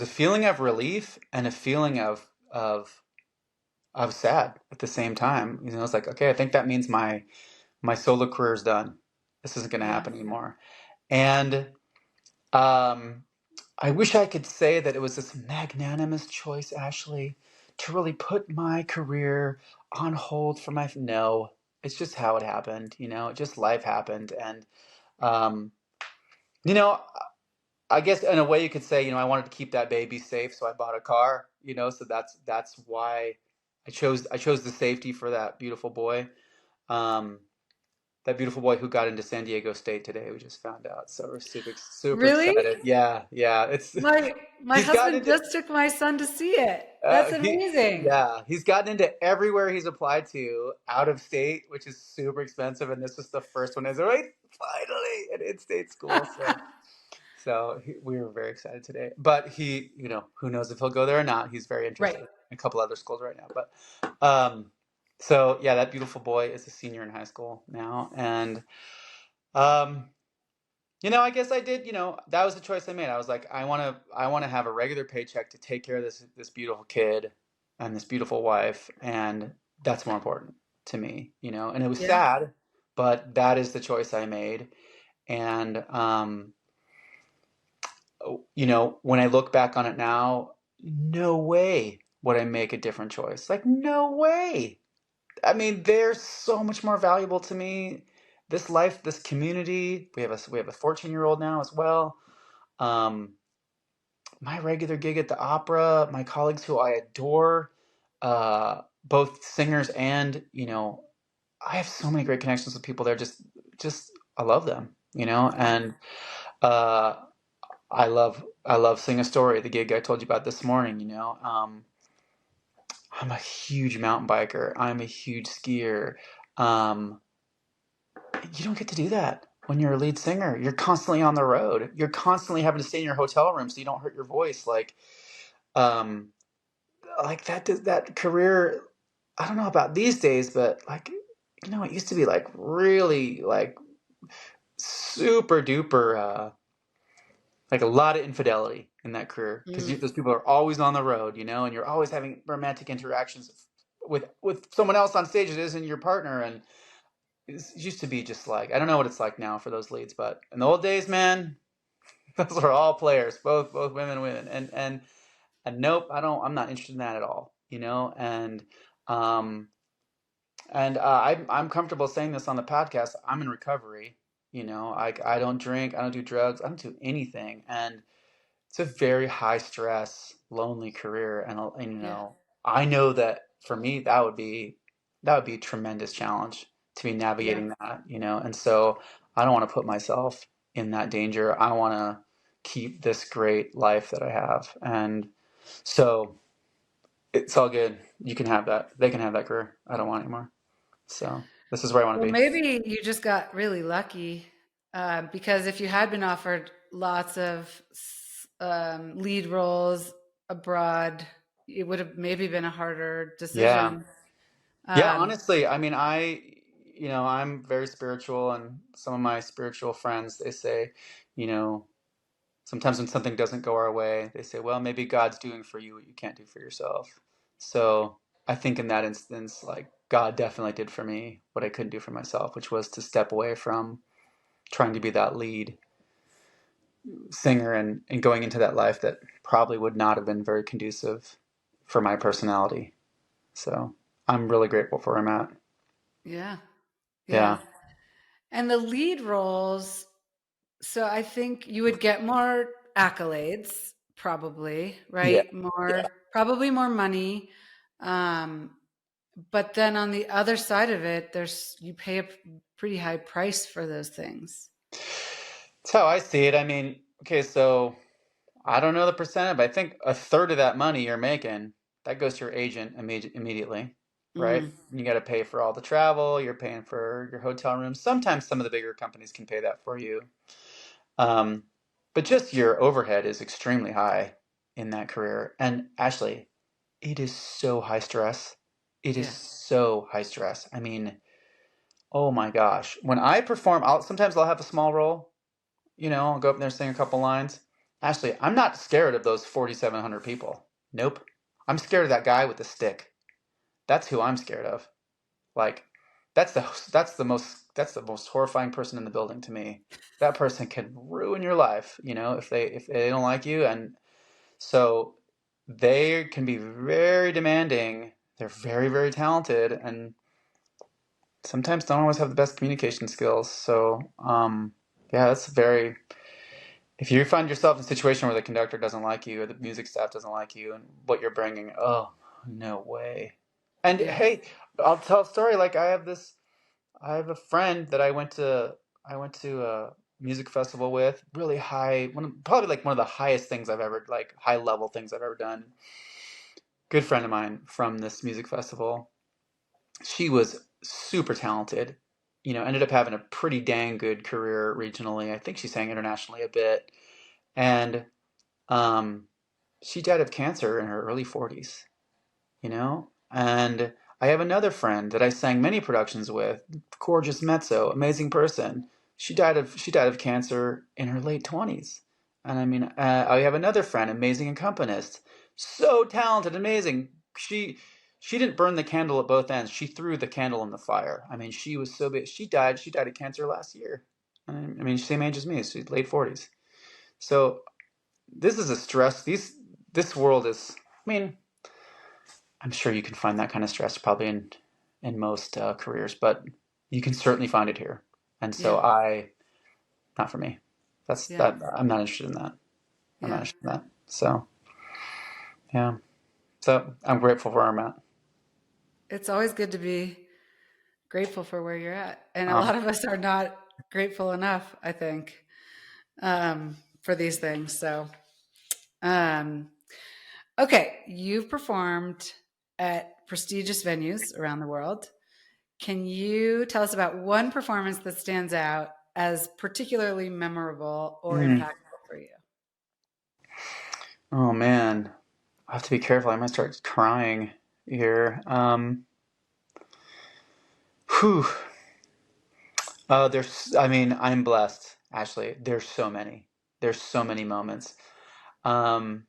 S2: a feeling of relief and a feeling of sad at the same time. It's like, okay, I think that means my solo career is done. This isn't going to
S1: Yeah.
S2: happen anymore. And um, I wish I could say that it was this magnanimous choice, Ashley, to really put my career on hold for my. No, it's just how it happened. Just life happened, and um, you know, I guess in a way you could say, I wanted to keep that baby safe, so I bought a car. So that's why I chose the safety for that beautiful boy. Um, that beautiful boy who got into San Diego State today. We just found out, so we're super super
S1: Really?
S2: excited. Yeah, yeah. It's
S1: My
S2: he's gotten
S1: husband
S2: into
S1: just took my son to see it. That's amazing.
S2: he's gotten into everywhere he's applied to out of state, which is super expensive, and this was the first one. Is right, finally an in-state school. So we were very excited today. But he, who knows if he'll go there or not? He's very interested
S1: Right.
S2: in a couple other schools right now. But So yeah, that beautiful boy is a senior in high school now, and um, I guess I did. That was the choice I made. I was like, I want to have a regular paycheck to take care of this beautiful kid and this beautiful wife, and that's more important to me. And it was
S1: Yeah.
S2: sad, but that is the choice I made. And when I look back on it now, no way would I make a different choice. Like, no way. I mean, they're so much more valuable to me. This life, this community. We have a 14-year-old now as well. Um, my regular gig at the opera, my colleagues who I adore, both singers and I have so many great connections with people there. Just I love them. And uh, I love Sing a Story, the gig I told you about this morning. I'm a huge mountain biker. I'm a huge skier. Um, you don't get to do that when you're a lead singer. You're constantly on the road. You're constantly having to stay in your hotel room so you don't hurt your voice. Um, like that career. I don't know about these days, but it used to be like really like super duper. Like a lot of infidelity in that career because
S1: Mm.
S2: those people are always on the road, and you're always having romantic interactions with someone else on stage that isn't your partner. And it used to be just like I don't know what it's like now for those leads, but in the old days, man, those are all players, both women and women. And nope, I'm not interested in that at all, um I'm comfortable saying this on the podcast. I'm in recovery. I don't drink, I don't do drugs, I don't do anything. And it's a very high stress, lonely career, and
S1: Yeah.
S2: I know that for me that would be a tremendous challenge to be
S1: Yeah.
S2: navigating that, and so I don't want to put myself in that danger. I want to keep this great life that I have, and so it's all good. You can have that. They can have that career. I don't want it anymore. So this is where I want
S1: Well,
S2: to be.
S1: maybe you just got really lucky because if you had been offered lots of lead roles abroad, it would have maybe been a harder
S2: Yeah.
S1: decision.
S2: Yeah,
S1: Um,
S2: honestly, I mean, I'm very spiritual, and some of my spiritual friends, they say, you know, sometimes when something doesn't go our way, they say, well, maybe God's doing for you what you can't do for yourself. So I think in that instance, like God definitely did for me what I couldn't do for myself, which was to step away from trying to be that lead singer and going into that life that probably would not have been very conducive for my personality. So I'm really grateful for where I'm at.
S1: yeah, yeah.
S2: Yeah.
S1: And the lead roles, so I think you would get more accolades, probably,
S2: Yeah.
S1: right?
S2: Yeah.
S1: Probably more money. Um, but then on the other side of it, you pay a pretty high price for those things.
S2: That's how I see it. I mean, okay, so I don't know the percentage, but I think a third of that money you're making, that goes to your agent immediately, right?
S1: Mm,
S2: You got to pay for all the travel, you're paying for your hotel room. Sometimes some of the bigger companies can pay that for you. Um, but just your overhead is extremely high in that career. And Ashley, it is so high stress. It is
S1: yeah.
S2: so high stress. I mean, oh my gosh. When I perform, sometimes I'll have a small role. I'll go up there, sing a couple lines. Ashley, I'm not scared of those 4,700 people. Nope. I'm scared of that guy with the stick. That's who I'm scared of. Like, that's the most horrifying person in the building to me. That person can ruin your life, if they don't like you. And so they can be very demanding. They're very, very talented, and sometimes don't always have the best communication skills. So, yeah, that's very. If you find yourself in a situation where the conductor doesn't like you or the music staff doesn't like you and what you're bringing, oh, no way. And
S1: Yeah.
S2: hey, I'll tell a story. Like I have a friend that I went to a music festival with, really high, probably like one of the highest things I've ever, like high level things I've ever done. Good friend of mine from this music festival. She was super talented, ended up having a pretty dang good career regionally. I think she sang internationally a bit. And um, she died of cancer in her early 40s, and I have another friend that I sang many productions with, gorgeous mezzo, amazing person. She died of cancer in her late 20s. And I mean, I have another friend, amazing accompanist, so talented, amazing. She didn't burn the candle at both ends. She threw the candle in the fire. I mean, she was so big. She died. She died of cancer last year. I mean, same age as me. She's late 40s. So this is a stress. This world is. I mean, I'm sure you can find that kind of stress probably in most careers, but you can certainly find it here. And so
S1: Yeah.
S2: not for me. That's
S1: Yeah.
S2: that. I'm not interested in that. I'm not
S1: Yeah.
S2: interested in that. So yeah. So I'm grateful for where I'm at.
S1: It's always good to be grateful for where you're at. And a
S2: Um,
S1: lot of us are not grateful enough, I think, for these things. So, um, okay, you've performed at prestigious venues around the world. Can you tell us about one performance that stands out as particularly memorable or
S2: mm,
S1: impactful for you?
S2: oh man, I have to be careful. I might start crying here. Whew. There's. I mean, I'm blessed. Ashley, there's so many. There's so many moments. Um,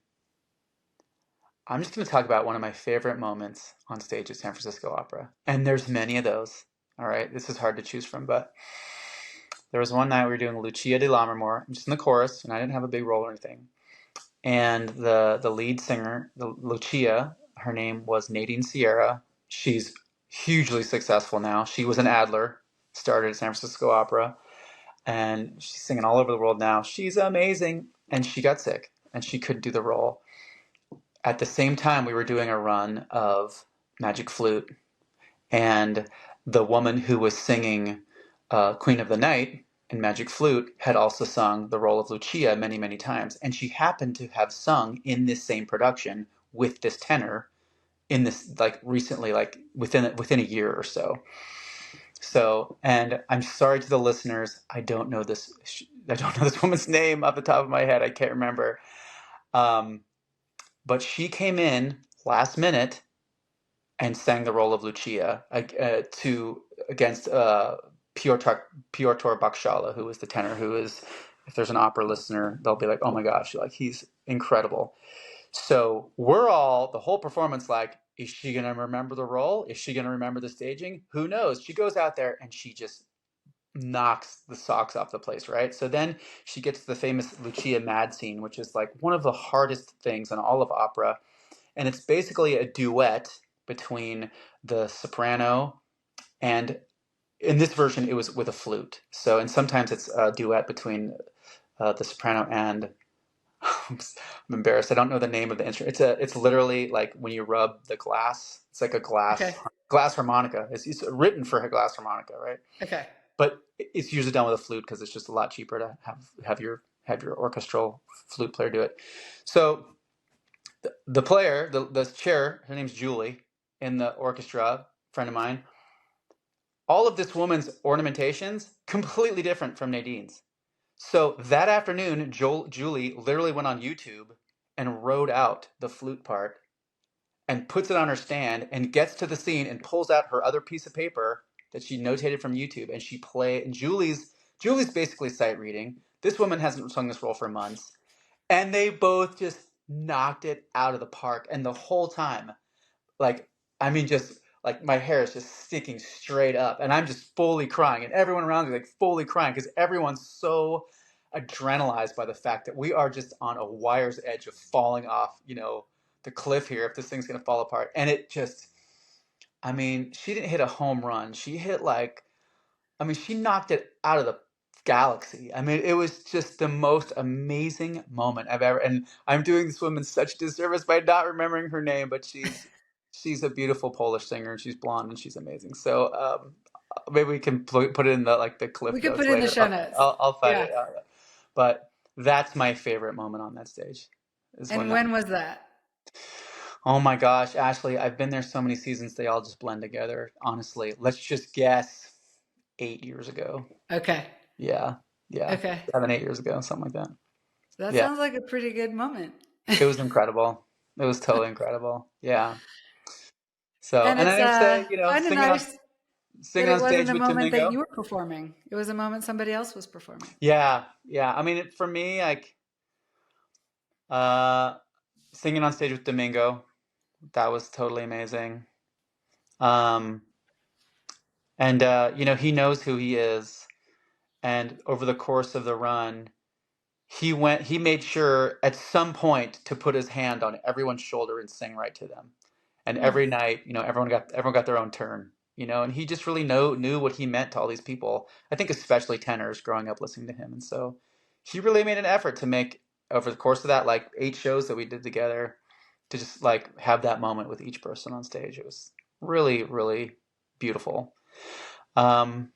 S2: I'm just going to talk about one of my favorite moments on stage at San Francisco Opera. And there's many of those. All right. This is hard to choose from, but there was one night we were doing Lucia di Lammermoor. I'm just in the chorus, and I didn't have a big role or anything. And the lead singer, the Lucia, her name was Nadine Sierra. She's hugely successful now. She was an Adler, started at San Francisco Opera, and she's singing all over the world now. She's amazing. And she got sick, and she couldn't do the role. At the same time, we were doing a run of Magic Flute, and the woman who was singing Queen of the Night in Magic Flute had also sung the role of Lucia many, many times. And she happened to have sung in this same production with this tenor in this, like, recently, like within a year or so. So, and I'm sorry to the listeners, I don't know this woman's name off the top of my head. I can't remember. Um, but she came in last minute and sang the role of Lucia to against Piotr Bakshala, who was the tenor. Who is, if there's an opera listener, they'll be like, "Oh my gosh, like he's incredible." So the whole performance, like, is she gonna remember the role? Is she gonna remember the staging? Who knows? She goes out there and she just knocks the socks off the place, right? So then she gets to the famous Lucia Mad scene, which is like one of the hardest things in all of opera, and it's basically a duet between the soprano and, in this version it was with a flute. So, and sometimes it's a duet between the soprano and I'm embarrassed. I don't know the name of the instrument. It's literally like when you rub the glass. It's like a
S1: Okay.
S2: glass harmonica. It's written for a glass harmonica, right?
S1: Okay.
S2: But it's usually done with a flute because it's just a lot cheaper to have your orchestral flute player do it. So the player, the chair, her name's Julie in the orchestra, friend of mine. All of this woman's ornamentations completely different from Nadine's. So that afternoon, Julie literally went on YouTube and wrote out the flute part and puts it on her stand and gets to the scene and pulls out her other piece of paper that she notated from YouTube, and and Julie's basically sight reading. This woman hasn't sung this role for months, and they both just knocked it out of the park. And the whole time, like, I mean, just like my hair is just sticking straight up, and I'm just fully crying, and everyone around me like fully crying because everyone's so adrenalized by the fact that we are just on a wire's edge of falling off, the cliff here, if this thing's gonna fall apart. And it just, I mean, she didn't hit a home run. She hit like, I mean, she knocked it out of the galaxy. I mean, it was just the most amazing moment I've ever. And I'm doing this woman such disservice by not remembering her name, but she's a beautiful Polish singer, and she's blonde, and she's amazing. So maybe we can put it in the
S1: We
S2: cliff
S1: could
S2: notes
S1: put it in the
S2: later.
S1: show notes.
S2: I'll find
S1: Yeah.
S2: it. But that's my favorite moment on that stage. Is when
S1: And
S2: that.
S1: when was that?
S2: Oh my gosh, Ashley, I've been there so many seasons, they all just blend together. Honestly, let's just guess 8 years ago.
S1: Okay.
S2: Yeah, yeah,
S1: Okay.
S2: 7, 8 years ago, something like that.
S1: That
S2: Yeah,
S1: sounds like a pretty good moment.
S2: it was incredible. It was totally incredible. Yeah. So,
S1: And
S2: and
S1: it's
S2: I'd say,
S1: kind of nice that
S2: singing
S1: it
S2: on
S1: wasn't
S2: stage
S1: a
S2: with
S1: moment that
S2: Domingo.
S1: you were performing. It was a moment somebody else was performing.
S2: Yeah, yeah. I mean, for me, like uh, singing on stage with Domingo, that was totally amazing. Um, and he knows who he is, and over the course of the run, he made sure at some point to put his hand on everyone's shoulder and sing right to them. And
S1: Mm.
S2: every night, everyone got their own turn, and he just really knew what he meant to all these people. I think especially tenors growing up listening to him. And so he really made an effort to make, over the course of that like 8 shows that we did together, to just like have that moment with each person on stage. It was really, really beautiful. Um,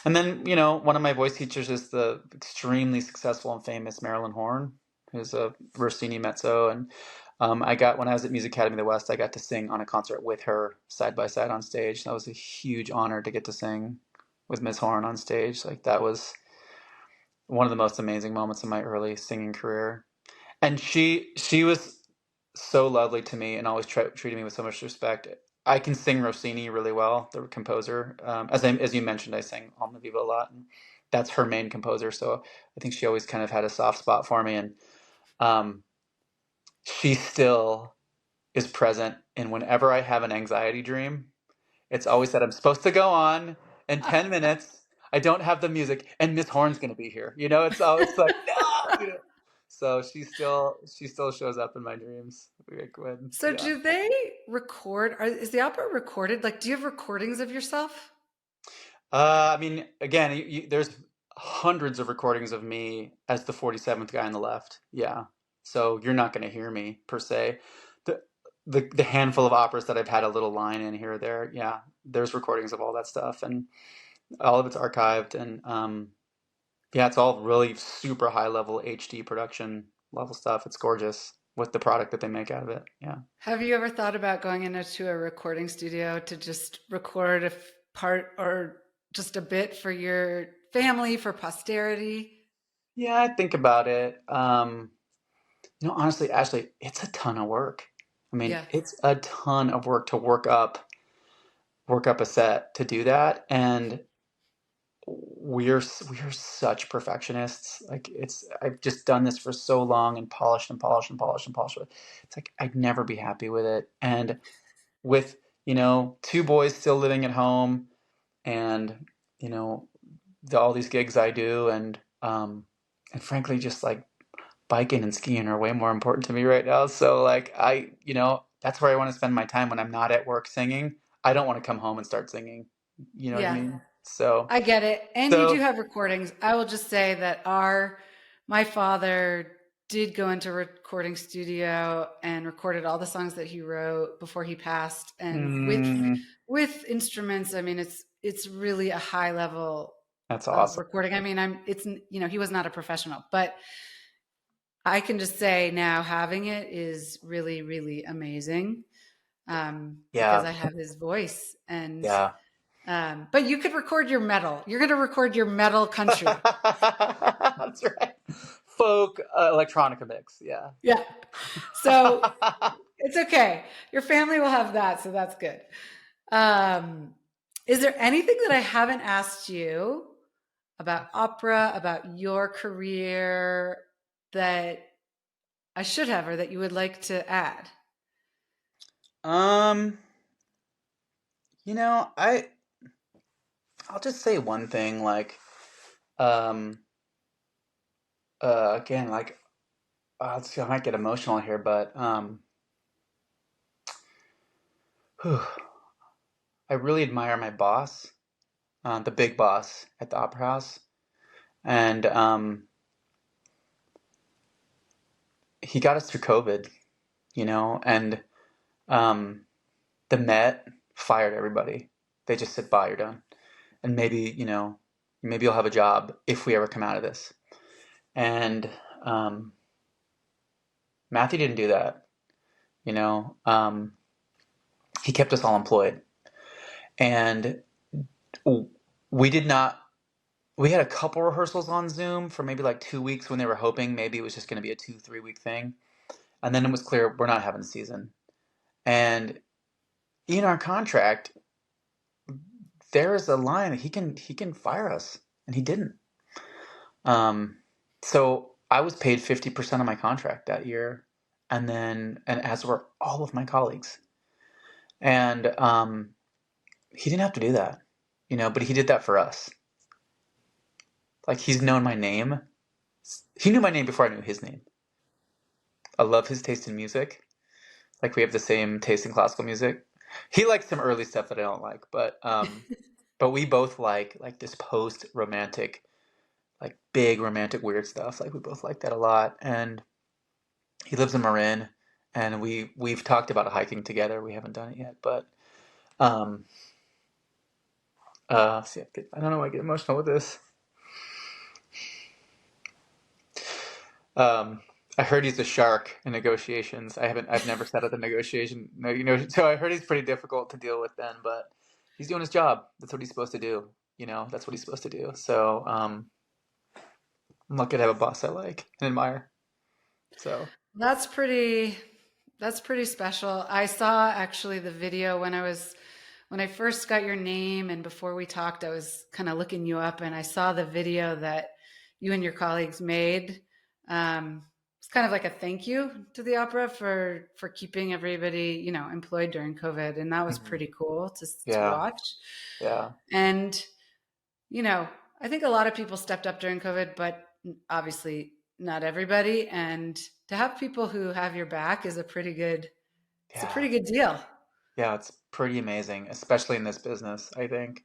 S2: and then, one of my voice teachers is the extremely successful and famous Marilyn Horne, who's a Rossini mezzo. And when I was at Music Academy of the West, I got to sing on a concert with her side by side on stage. That was a huge honor to get to sing with Miss Horne on stage. Like, that was one of the most amazing moments in my early singing career. And she was so lovely to me and always treated me with so much respect. I can sing Rossini really well, the composer. As you mentioned, I sing Alma Viva a lot, and that's her main composer. So I think she always kind of had a soft spot for me, and um, she still is present. And whenever I have an anxiety dream, it's always that I'm supposed to go on in 10 minutes. I don't have the music, and Miss Horn's going to be here. It's like no. So she still shows up in my dreams. Like
S1: So do they record? Is the opera recorded? Like, do you have recordings of yourself?
S2: I mean, again, there's hundreds of recordings of me as the 47th guy on the left. Yeah. So you're not going to hear me per se. The, the handful of operas that I've had a little line in here or there, yeah, there's recordings of all that stuff, and all of it's archived, and yeah, it's all really super high level HD production level stuff. It's gorgeous with the product that they make out of it. Yeah.
S1: Have you ever thought about going into a recording studio to just record a part or just a bit for your family, for posterity?
S2: Yeah, I think about it. Honestly, Ashley, it's a ton of work. I mean,
S1: Yeah.
S2: it's a ton of work to work up a set to do that, and we're such perfectionists. Like, I've just done this for so long and polished and polished and polished and polished. It's like I'd never be happy with it. And with 2 boys still living at home, and you know all these gigs I do, and frankly, just like biking and skiing are way more important to me right now. So like that's where I want to spend my time when I'm not at work singing. I don't want to come home and start singing. You know what I
S1: Yeah.
S2: mean? So
S1: I get it. And you do
S2: so
S1: have recordings. I will just say that my father did go into a recording studio and recorded all the songs that he wrote before he passed. And
S2: mm,
S1: with instruments, I mean, it's really a high level
S2: that's
S1: of
S2: awesome.
S1: recording. I mean, he was not a professional, but I can just say now having it is really, really amazing. Because
S2: Yeah,
S1: I have his voice and
S2: yeah.
S1: but you could record your metal. You're going to record your metal country.
S2: That's right. Folk electronica mix. Yeah.
S1: Yeah. So it's okay. Your family will have that. So that's good. Um, is there anything that I haven't asked you about opera, about your career that I should have or that you would like to add?
S2: um, I'll just say one thing, like, um, again, like, let's see, I might get emotional here, but whew, I really admire my boss, the big boss at the Opera House, and he got us through COVID, and um, the Met fired everybody. They just said, "Bye, you're done," and maybe you'll have a job if we ever come out of this. And um, Matthew didn't do that. You know, he kept us all employed, and we did not. We had a couple rehearsals on Zoom for maybe like 2 weeks when they were hoping maybe it was just going to be a 2-3 week thing, and then it was clear we're not having a season. And in our contract, there is a line that he can fire us, and he didn't. So I was paid 50% of my contract that year, and as were all of my colleagues. And he didn't have to do that, but he did that for us. Like, he's known my name. He knew my name before I knew his name. I love his taste in music. Like, we have the same taste in classical music. He likes some early stuff that I don't like, but we both like this post romantic, like big romantic weird stuff. Like, we both like that a lot. And he lives in Marin, and we've talked about hiking together. We haven't done it yet, but um see, I don't know why I get emotional with this. Um, I heard he's a shark in negotiations. I've never sat at the negotiation, so I heard he's pretty difficult to deal with then, but he's doing his job. That's what he's supposed to do. That's what he's supposed to do. So, I'm lucky to have a boss I like and admire. So,
S1: That's pretty that's pretty special. I saw actually the video when I first got your name and before we talked, I was kind of looking you up and I saw the video that you and your colleagues made. It's kind of like a thank you to the opera for keeping everybody, employed during COVID, and that was
S2: mhm.
S1: pretty cool to
S2: Yeah,
S1: watch.
S2: yeah,
S1: And you know, I think a lot of people stepped up during COVID, but obviously not everybody. And to have people who have your back is it's a
S2: yeah,
S1: pretty good deal.
S2: yeah. It's pretty amazing, especially in this business, I think.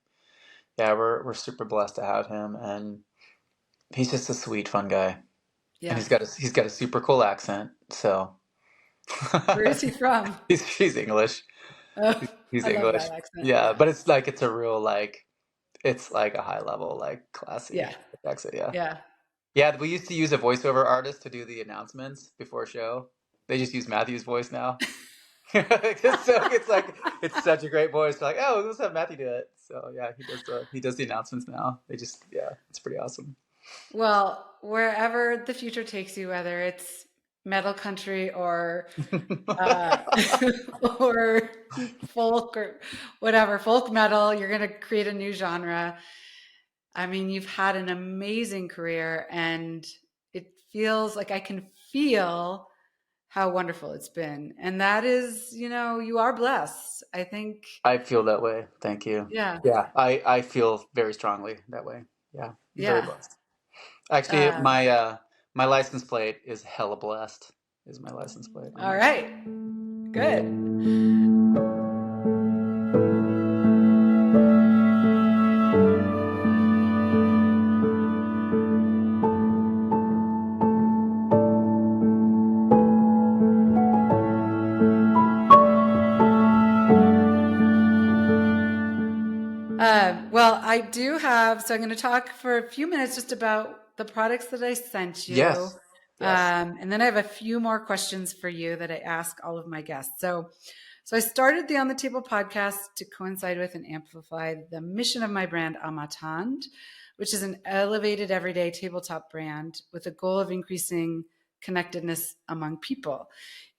S2: Yeah, we're super blessed to have him, and he's just a sweet, fun guy. And
S1: Yeah.
S2: he's got a super cool accent. So
S1: Where is he from?
S2: he's English.
S1: Oh,
S2: He's
S1: I love
S2: English.
S1: that accent.
S2: Yeah,
S1: Yeah.
S2: but it's a real, like, it's like a high level, like, classy
S1: Yeah.
S2: accent. Yeah,
S1: Yeah.
S2: yeah. We used to use a voiceover artist to do the announcements before a show. They just use Matthew's voice now. It's such a great voice. Like, oh, let's have Matthew do it. So yeah, he does the announcements now. Yeah, it's pretty awesome.
S1: Well, wherever the future takes you, whether it's metal country uh, or folk or whatever, folk metal, you're going to create a new genre. I mean, you've had an amazing career, and it feels like I can feel how wonderful it's been. And that is, you are blessed. I think,
S2: I feel that way. Thank you.
S1: yeah,
S2: Yeah, I feel very strongly that way. Yeah, very
S1: yeah.
S2: blessed. Actually,
S1: Um,
S2: my license plate is hella blessed. Is my license plate on
S1: all
S2: my
S1: right, good. Well, I do have, so I'm going to talk for a few minutes just about the products that I sent you.
S2: Yes, yes.
S1: And then I have a few more questions for you that I ask all of my guests. So I started the On the Table podcast to coincide with and amplify the mission of my brand, Amatand, which is an elevated everyday tabletop brand with a goal of increasing connectedness among people.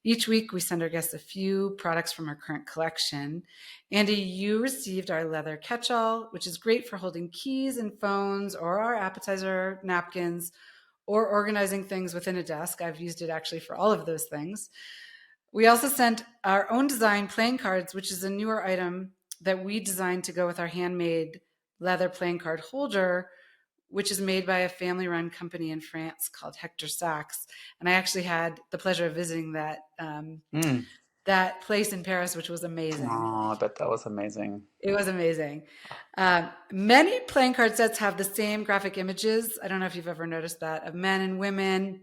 S1: Each week, we send our guests a few products from our current collection. Andy, you received our leather catch-all, which is great for holding keys and phones, or our appetizer napkins, or organizing things within a desk. I've used it actually for all of those things. We also sent our own design playing cards, which is a newer item that we designed to go with our handmade leather playing card holder, which is made by a family-run company in France called Hector Sachs. And I actually had the pleasure of visiting
S2: Mm.
S1: that place in Paris, which was amazing.
S2: Oh, I bet that was amazing.
S1: It was amazing. Many playing card sets have the same graphic images. I don't know if you've ever noticed that, of men and women.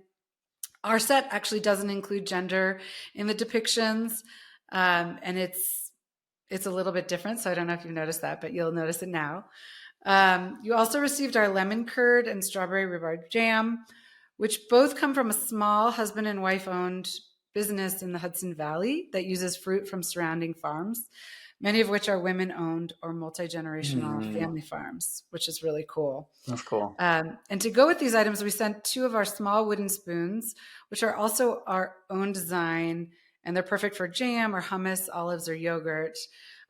S1: Our set actually doesn't include gender in the depictions, and it's a little bit different. So I don't know if you've noticed that, but you'll notice it now. You also received our lemon curd and strawberry rhubarb jam, which both come from a small husband and wife owned business in the Hudson Valley that uses fruit from surrounding farms, many of which are women owned or multi generational
S2: Mm,
S1: family farms, which is really cool.
S2: that's cool.
S1: And to go with these items, we sent two of our small wooden spoons, which are also our own design and they're perfect for jam or hummus, olives, or yogurt.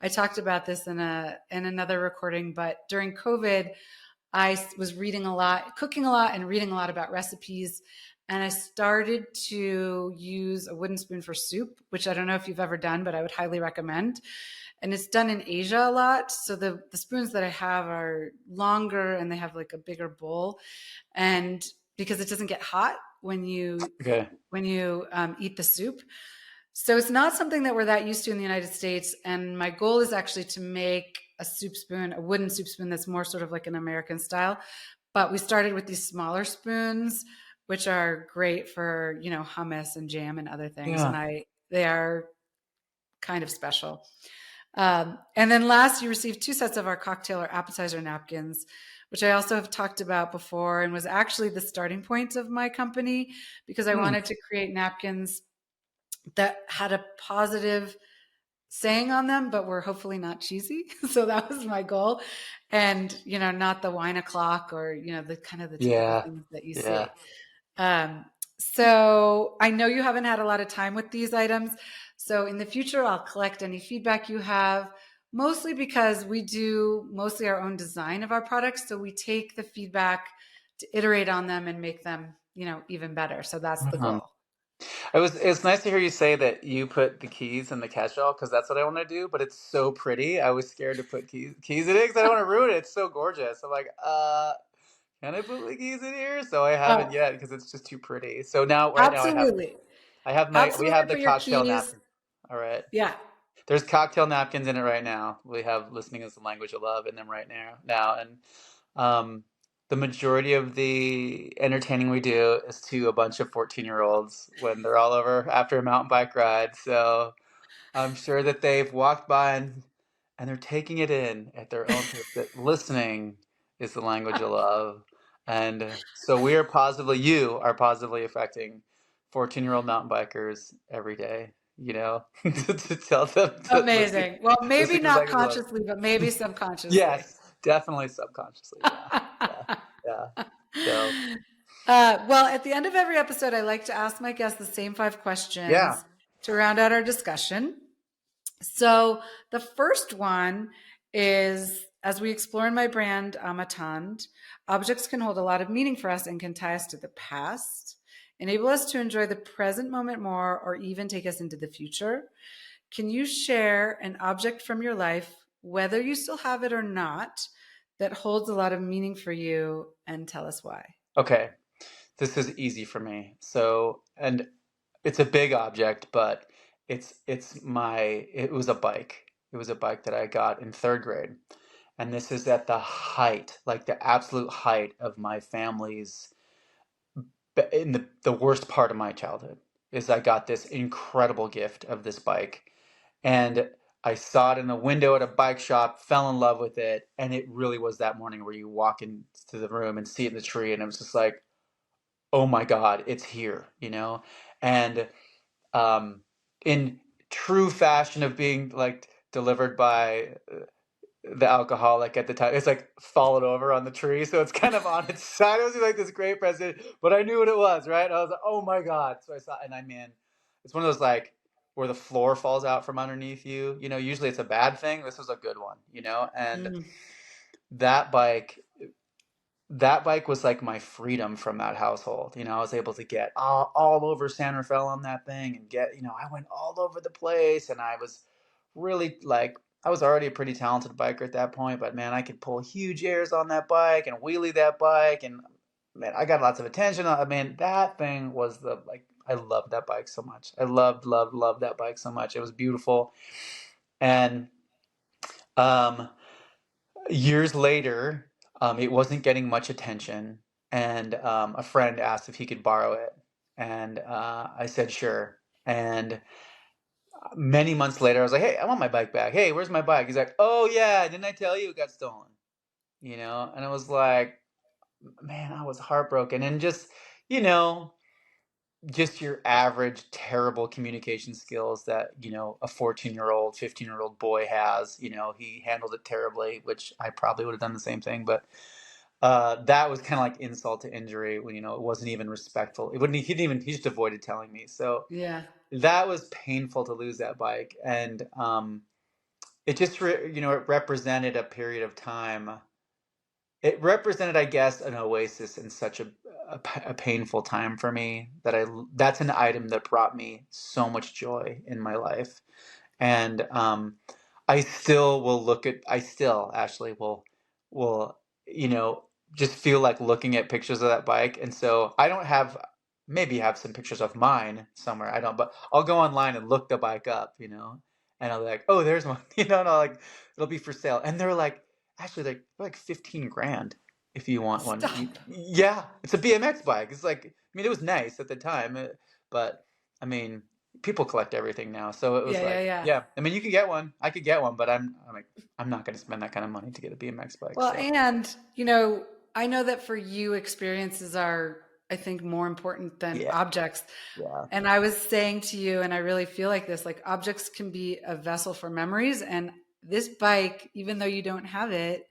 S1: I talked about this in another recording, but during COVID, I was reading a lot, cooking a lot, and reading a lot about recipes. And I started to use a wooden spoon for soup, which I don't know if you've ever done, but I would highly recommend. And it's done in Asia a lot. So the spoons that I have are longer and they have like a bigger bowl. And because it doesn't get hot
S2: Okay.
S1: when you eat the soup. So it's not something that we're that used to in the United States. And my goal is actually to make a soup spoon, a wooden soup spoon that's more sort of like an American style. But we started with these smaller spoons, which are great for, hummus and jam and other things.
S2: Yeah.
S1: And they are kind of special. And then last, you received 2 sets of our cocktail or appetizer napkins, which I also have talked about before and was actually the starting point of my company because I
S2: Hmm.
S1: wanted to create napkins that had a positive saying on them, but were hopefully not cheesy. So that was my goal. And, not the wine o'clock or, the kind of the typical
S2: Yeah.
S1: things that you
S2: Yeah.
S1: see. So I know you haven't had a lot of time with these items. So in the future, I'll collect any feedback you have, mostly because we do mostly our own design of our products. So we take the feedback to iterate on them and make them, even better. So that's the
S2: Mhm.
S1: goal.
S2: It's nice to hear you say that you put the keys in the catch-all because that's what I want to do, but it's so pretty. I was scared to put keys in it because I don't want to ruin it. It's so gorgeous. I'm like, can I put my keys in here? So I haven't
S1: Oh,
S2: yet because it's just too pretty. So now, right now,
S1: absolutely.
S2: we
S1: Absolutely
S2: have the
S1: put your
S2: cocktail
S1: keys.
S2: napkin. All right.
S1: Yeah.
S2: There's cocktail napkins in it right now. We have listening is the language of love in them right now, and um, the majority of the entertaining we do is to a bunch of 14-year-olds when they're all over after a mountain bike ride. So I'm sure that they've walked by and they're taking it in at their own pace. That listening is the language of love, and so you are positively affecting 14-year-old mountain bikers every day. To tell them that
S1: Amazing. Well, maybe
S2: listening is the
S1: not
S2: language of love.
S1: consciously, but maybe subconsciously.
S2: Yes, definitely subconsciously. Yeah, yeah, yeah. So
S1: Well, at the end of every episode, I like to ask my guests the same 5
S2: yeah.
S1: questions to round out our discussion. So the first one is, as we explore in my brand, Amatand, objects can hold a lot of meaning for us and can tie us to the past, enable us to enjoy the present moment more, or even take us into the future. Can you share an object from your life, whether you still have it or not, that holds a lot of meaning for you and tell us why?
S2: Okay. This is easy for me. So, and it's a big object, but it was a bike. It was a bike that I got in third grade. And this is at the height, like the absolute height of my family's, in the worst part of my childhood, is I got this incredible gift of this bike. And I saw it in the window at a bike shop, fell in love with it, and it really was that morning where you walk into the room and see it in the tree, and it was just like, oh my God, it's here. And um, in true fashion of being like delivered by the alcoholic at the time, it's like fallen over on the tree, so it's kind of on its side. It was like this great present, but I knew what it was, right? I was like, oh my God. So I saw, and I mean, it's one of those like where the floor falls out from underneath you. Usually it's a bad thing. This was a good one. And
S1: Mm,
S2: that bike that bike was like my freedom from that household. I was able to get all over San Rafael on that thing and I went all over the place, and I was really like, I was already a pretty talented biker at that point, but man, I could pull huge airs on that bike and wheelie that bike. And man, I got lots of attention. I mean, that thing was I loved that bike so much. I loved that bike so much. It was beautiful. And, um, years later, it wasn't getting much attention, and a friend asked if he could borrow it, and I said sure. And many months later, I was like, "Hey, I want my bike back. Hey, where's my bike?" He's like, "Oh yeah, didn't I tell you it got stolen?" And I was like, "Man, I was heartbroken." And you know, just your average terrible communication skills that a 14-year-old 15-year-old boy has. He handled it terribly, which I probably would have done the same thing. But that was kind of like insult to injury when it wasn't even respectful. It wouldn't. He just avoided telling me. So
S1: yeah.
S2: that was painful to lose that bike, and it just it represented a period of time. It represented, I guess, an oasis in such a painful time for me that that's an item that brought me so much joy in my life. And I still actually will just feel like looking at pictures of that bike. And so I don't have, maybe have some pictures of mine somewhere. I don't, but I'll go online and look the bike up, and I'll be like, oh, there's one, and I'll like, it'll be for sale. And they're like, actually, they're like 15 grand if you want one.
S1: Stop.
S2: Yeah, it's a BMX bike. It's like, I mean, it was nice at the time, but I mean, people collect everything now. So it was
S1: Yeah, yeah,
S2: like,
S1: yeah.
S2: yeah, I mean, you could get one. I could get one, but I'm like, I'm not going to spend that kind of money to get a BMX bike.
S1: Well,
S2: So
S1: and I know that for you, experiences are, I think, more important than
S2: yeah,
S1: objects.
S2: yeah.
S1: And I was saying to you, and I really feel like this, like objects can be a vessel for memories. And this bike, even though you don't have it,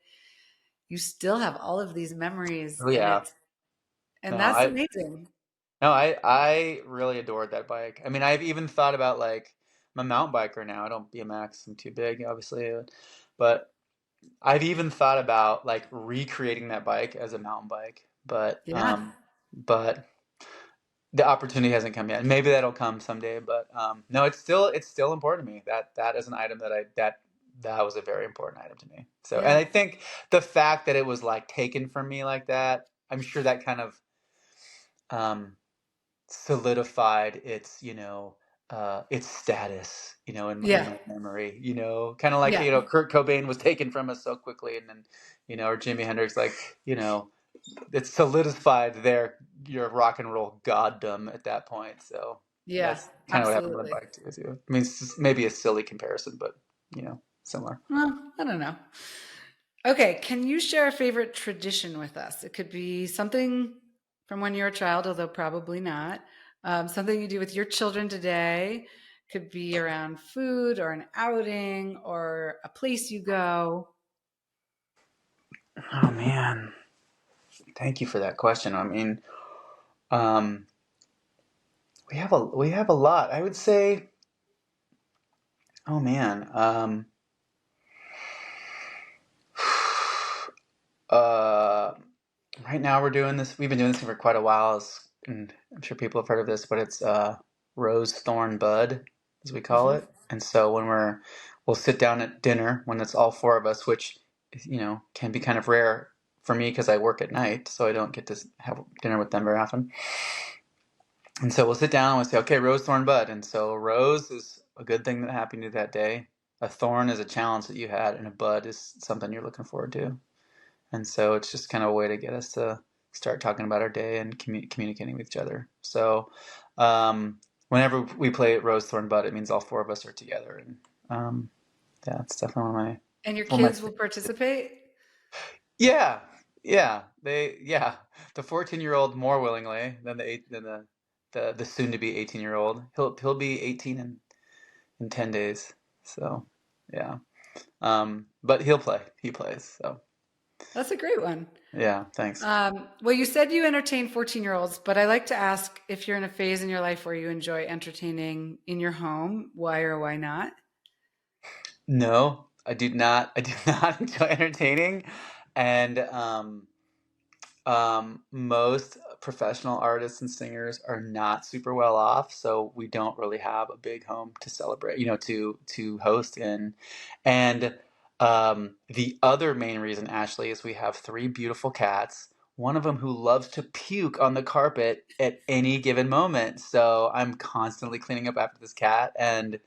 S1: you still have all of these memories
S2: Oh
S1: in
S2: yeah.
S1: it. And
S2: No,
S1: that's amazing.
S2: I really adored that bike. I mean, I've even thought about like, I'm a mountain biker now. I don't BMX. I'm too big, obviously, but I've even thought about like recreating that bike as a mountain bike.
S1: Yeah.
S2: But the opportunity hasn't come yet. And maybe that'll come someday, but no, it's still important to me. That is an item that was a very important item to me. So, and
S1: Yeah.
S2: I think the fact that it was like taken from me like that, I'm sure that kind of um, solidified its status, in
S1: Yeah.
S2: my memory. Kind of like
S1: Yeah.
S2: Kurt Cobain was taken from us so quickly, and then or Jimi Hendrix, like you know it's solidified your rock and roll goddom at that point. So
S1: Yeah.
S2: that's kind of what happened with the
S1: Absolutely.
S2: bike too. I mean, it's maybe a silly comparison, but similar.
S1: Well, I don't know. Okay, can you share a favorite tradition with us? It could be something from when you were a child, although probably not. Something you do with your children today. Could be around food or an outing or a place you go.
S2: Oh man, thank you for that question. I mean, um, we have a lot. I would say, oh man, uh, right now we're doing this. We've been doing this for quite a while, and I'm sure people have heard of this, but it's rose thorn bud, as we call
S1: Hmm.
S2: it. And so we'll sit down at dinner when it's all four of us, which can be kind of rare for me because I work at night, so I don't get to have dinner with them very often. And so we'll sit down and we'll say, okay, rose thorn bud. And so rose is a good thing that happened to you that day. A thorn is a challenge that you had, and a bud is something you're looking forward to. And so it's just kind of a way to get us to start talking about our day and communicating with each other. So whenever we play Rose Thorn Bud, it means all four of us are together. And yeah, it's definitely
S1: And your
S2: one of my
S1: kids will
S2: favorites.
S1: participate?
S2: Yeah, yeah. The 14-year-old more willingly than the soon to be 18-year-old. He'll be 18 in 10 days. So yeah. But he'll play. He plays. So
S1: That's a great one.
S2: yeah, thanks.
S1: Well, you said you entertain 14-year-olds, but I like to ask if you're in a phase in your life where you enjoy entertaining in your home, why or why not?
S2: No, I do not. I do not enjoy entertaining, and most professional artists and singers are not super well off, so we don't really have a big home to celebrate, to host in. And the other main reason, Ashley, is we have three beautiful cats. One of them who loves to puke on the carpet at any given moment. So I'm constantly cleaning up after this cat, and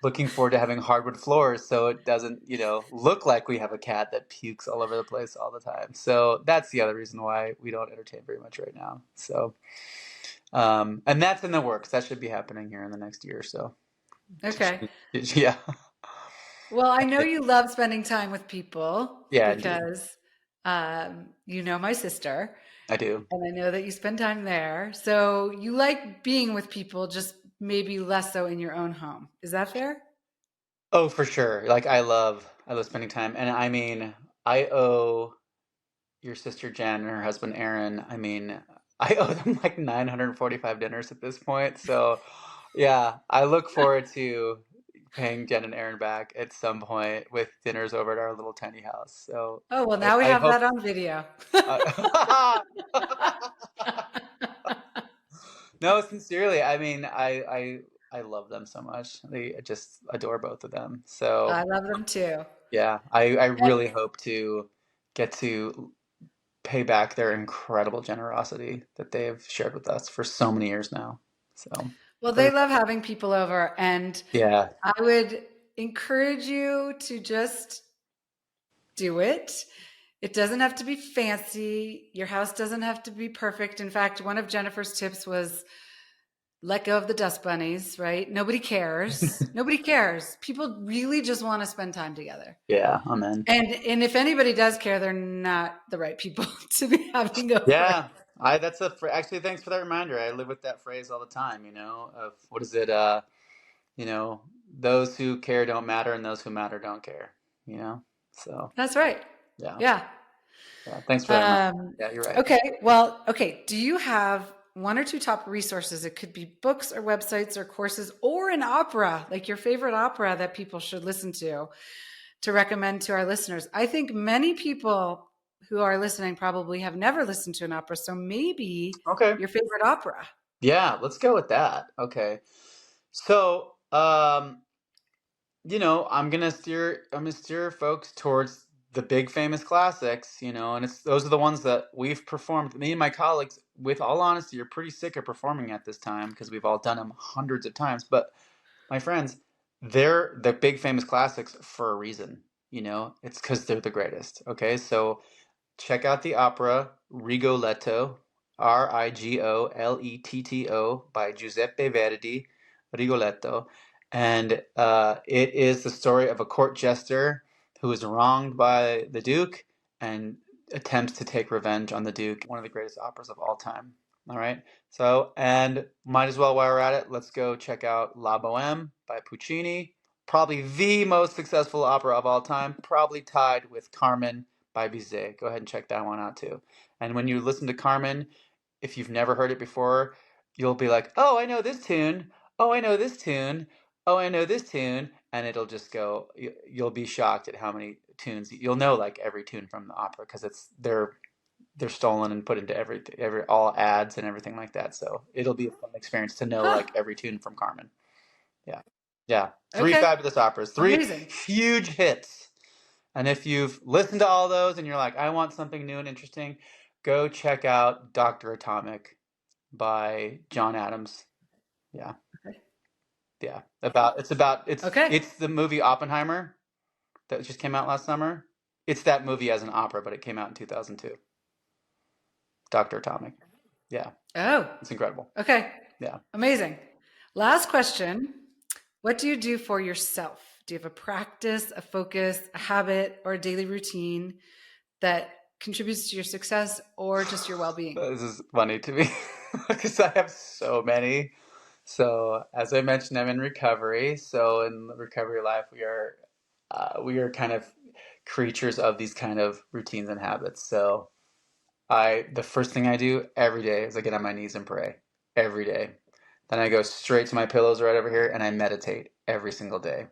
S2: looking forward to having hardwood floors so it doesn't, look like we have a cat that pukes all over the place all the time. So that's the other reason why we don't entertain very much right now. So, and that's in the works. That should be happening here in the next year or so.
S1: Okay.
S2: Yeah.
S1: Well, I know you love spending time with people
S2: Yeah, indeed.
S1: because you know my sister,
S2: I do.
S1: and I know that you spend time there. So you like being with people, just maybe less so in your own home. Is that fair?
S2: Oh, for sure. Like I love spending time. And I mean, I owe your sister Jen and her husband Aaron, I mean, I owe them like 945 dinners at this point. So Yeah, I look forward to paying Jen and Aaron back at some point with dinners over at our little tiny house. So
S1: Oh, well, now we
S2: I
S1: have
S2: hope.
S1: that on video.
S2: Uh, no, sincerely, I mean, I love them so much. I just adore both of them.
S1: I
S2: So
S1: love them too.
S2: yeah, I really hope to get to pay back their incredible generosity that they have shared with us for so many years now. So
S1: Well, they
S2: very
S1: love having people over, and
S2: yeah,
S1: I would encourage you to just do it. It doesn't have to be fancy. Your house doesn't have to be perfect. In fact, one of Jennifer's tips was let go of the dust bunnies, right? Nobody cares. Nobody cares. People really just want to spend time together.
S2: yeah, amen.
S1: And if anybody does care, they're not the right people to be having over.
S2: Yeah, actually thanks for that reminder. I live with that phrase all the time, of what is it, you know, those who care don't matter and those who matter don't care, you know? So,
S1: That's right.
S2: yeah.
S1: Yeah.
S2: Yeah, thanks for that reminder.
S1: Um,
S2: Yeah, you're right.
S1: okay. Well, okay. Do you have one or two top resources? It could be books or websites or courses or an opera, like your favorite opera that people should listen to recommend to our listeners. I think many people who are listening probably have never listened to an opera. So maybe
S2: Okay.
S1: your favorite opera.
S2: Yeah, let's go with that. Okay. So, I'm gonna steer folks towards the big famous classics, and those are the ones that we've performed. Me and my colleagues, with all honesty, are pretty sick of performing at this time because we've all done them hundreds of times. But my friends, they're the big famous classics for a reason. It's because they're the greatest. Okay, so check out the opera Rigoletto, Rigoletto by Giuseppe Verdi, Rigoletto. And it is the story of a court jester who is wronged by the Duke and attempts to take revenge on the Duke. One of the greatest operas of all time. All right. So, and might as well, while we're at it, let's go check out La Boheme by Puccini. Probably the most successful opera of all time, probably tied with Carmen by Bizet. Go ahead and check that one out too. And when you listen to Carmen, if you've never heard it before, you'll be like, oh, I know this tune. Oh, I know this tune. Oh, I know this tune. And it'll just go, you'll be shocked at how many tunes. You'll know like every tune from the opera because they're stolen and put into every all ads and everything like that. So it'll be a fun experience to know
S1: Huh.
S2: like every tune from Carmen. Yeah. Yeah. Three
S1: Okay.
S2: fabulous operas, three
S1: Amazing.
S2: huge hits. And if you've listened to all those and you're like, I want something new and interesting, go check out Dr. Atomic by John Adams. Yeah.
S1: Okay.
S2: Yeah. It's
S1: Okay.
S2: it's the movie Oppenheimer that just came out last summer. It's that movie as an opera, but it came out in 2002. Dr. Atomic. Yeah.
S1: Oh,
S2: It's incredible.
S1: okay.
S2: Yeah.
S1: Amazing. Last question. What do you do for yourself? Do you have a practice, a focus, a habit, or a daily routine that contributes to your success or just your well being?
S2: This is funny to me because I have so many. So, as I mentioned, I'm in recovery. So, in the recovery life, we are kind of creatures of these kind of routines and habits. So, the first thing I do every day is I get on my knees and pray every day. Then I go straight to my pillows right over here and I meditate every single day.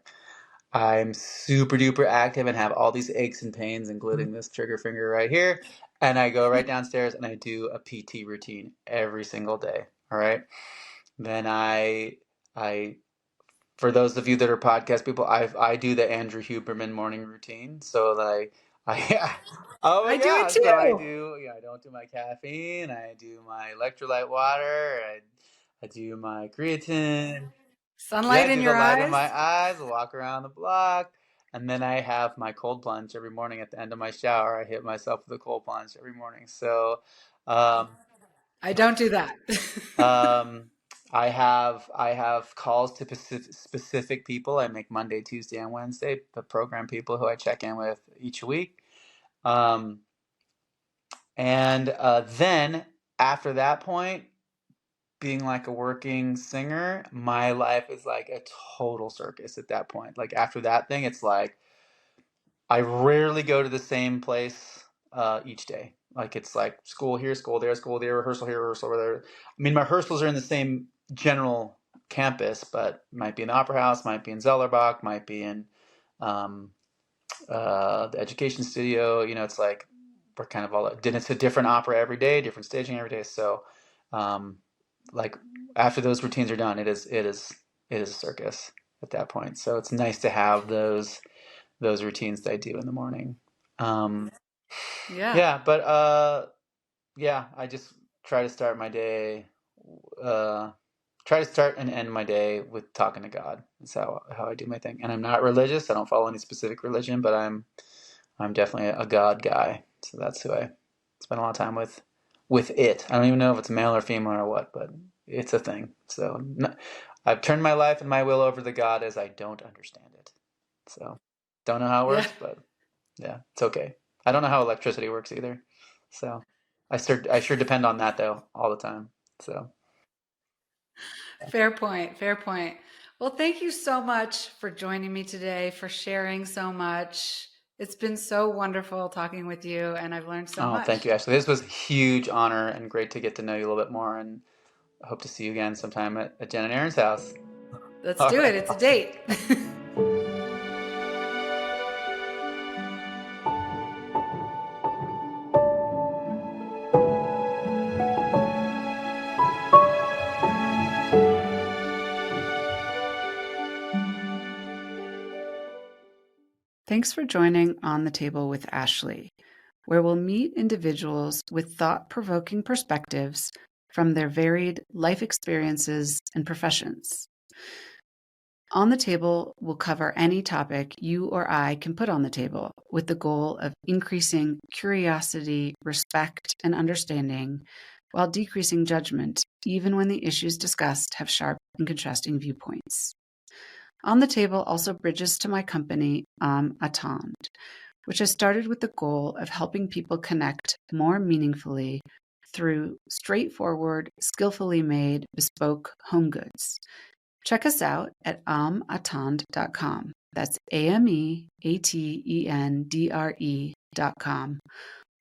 S2: I'm super duper active and have all these aches and pains, including this trigger finger right here. And I go right downstairs and I do a PT routine every single day. All right. Then I for those of you that are podcast people, I do the Andrew Huberman morning routine. So that I oh my
S1: I do it
S2: god. So I
S1: too.
S2: do, I don't do my caffeine, I do my electrolyte water, I do my creatine. Yeah,
S1: Sunlight in
S2: do the
S1: your
S2: light in
S1: eyes.
S2: my eyes, walk around the block, and then I have my cold plunge every morning at the end of my shower. I hit myself with a cold plunge every morning. So, um,
S1: I don't do that.
S2: um, I have calls to specific people. I make Monday, Tuesday, and Wednesday. The program people who I check in with each week. Um, and then after that point, being like a working singer, my life is like a total circus at that point. Like after that thing, it's like I rarely go to the same place each day. Like it's like school here, school there, rehearsal here, rehearsal there. I mean, my rehearsals are in the same general campus, but might be in the Opera House, might be in Zellerbach, might be in um, the Education Studio. It's like we're kind of all. Then it's a different opera every day, different staging every day. So, um, like after those routines are done, it is a circus at that point. So it's nice to have those routines that I do in the morning. Um,
S1: Yeah.
S2: yeah, but yeah, I just try to start my day. Uh, Try to start and end my day with talking to God. That's how I do my thing. And I'm not religious. I don't follow any specific religion, but I'm definitely a God guy. So that's who I spend a lot of time with it. I don't even know if it's male or female or what, but it's a thing. So I've turned my life and my will over to God as I don't understand it. So don't know how it
S1: Yeah.
S2: works, but yeah, it's okay. I don't know how electricity works either. So I sure depend on that though all the time. So
S1: Fair point. Fair point. Well, thank you so much for joining me today, for sharing so much. It's been so wonderful talking with you, and I've learned so
S2: oh, thank
S1: much.
S2: you, Ashley. This was a huge honor and great to get to know you a little bit more, and I hope to see you again sometime at Jen and Aaron's house.
S1: Let's
S2: All
S1: do it.
S2: right,
S1: It's a
S2: awesome.
S1: date. Thanks for joining On the Table with Ashley, where we'll meet individuals with thought provoking perspectives from their varied life experiences and professions. On the Table will cover any topic you or I can put on the table with the goal of increasing curiosity, respect, and understanding while decreasing judgment, even when the issues discussed have sharp and contrasting viewpoints. On the Table also bridges to my company, Attend, which has started with the goal of helping people connect more meaningfully through straightforward, skillfully made, bespoke home goods. Check us out at amattendre.com. That's AMEATENDRE.com,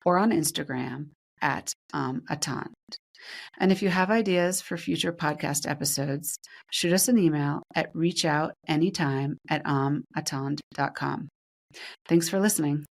S1: or on Instagram at attend. And if you have ideas for future podcast episodes, shoot us an email at reachoutanytime@attend.com. Thanks for listening.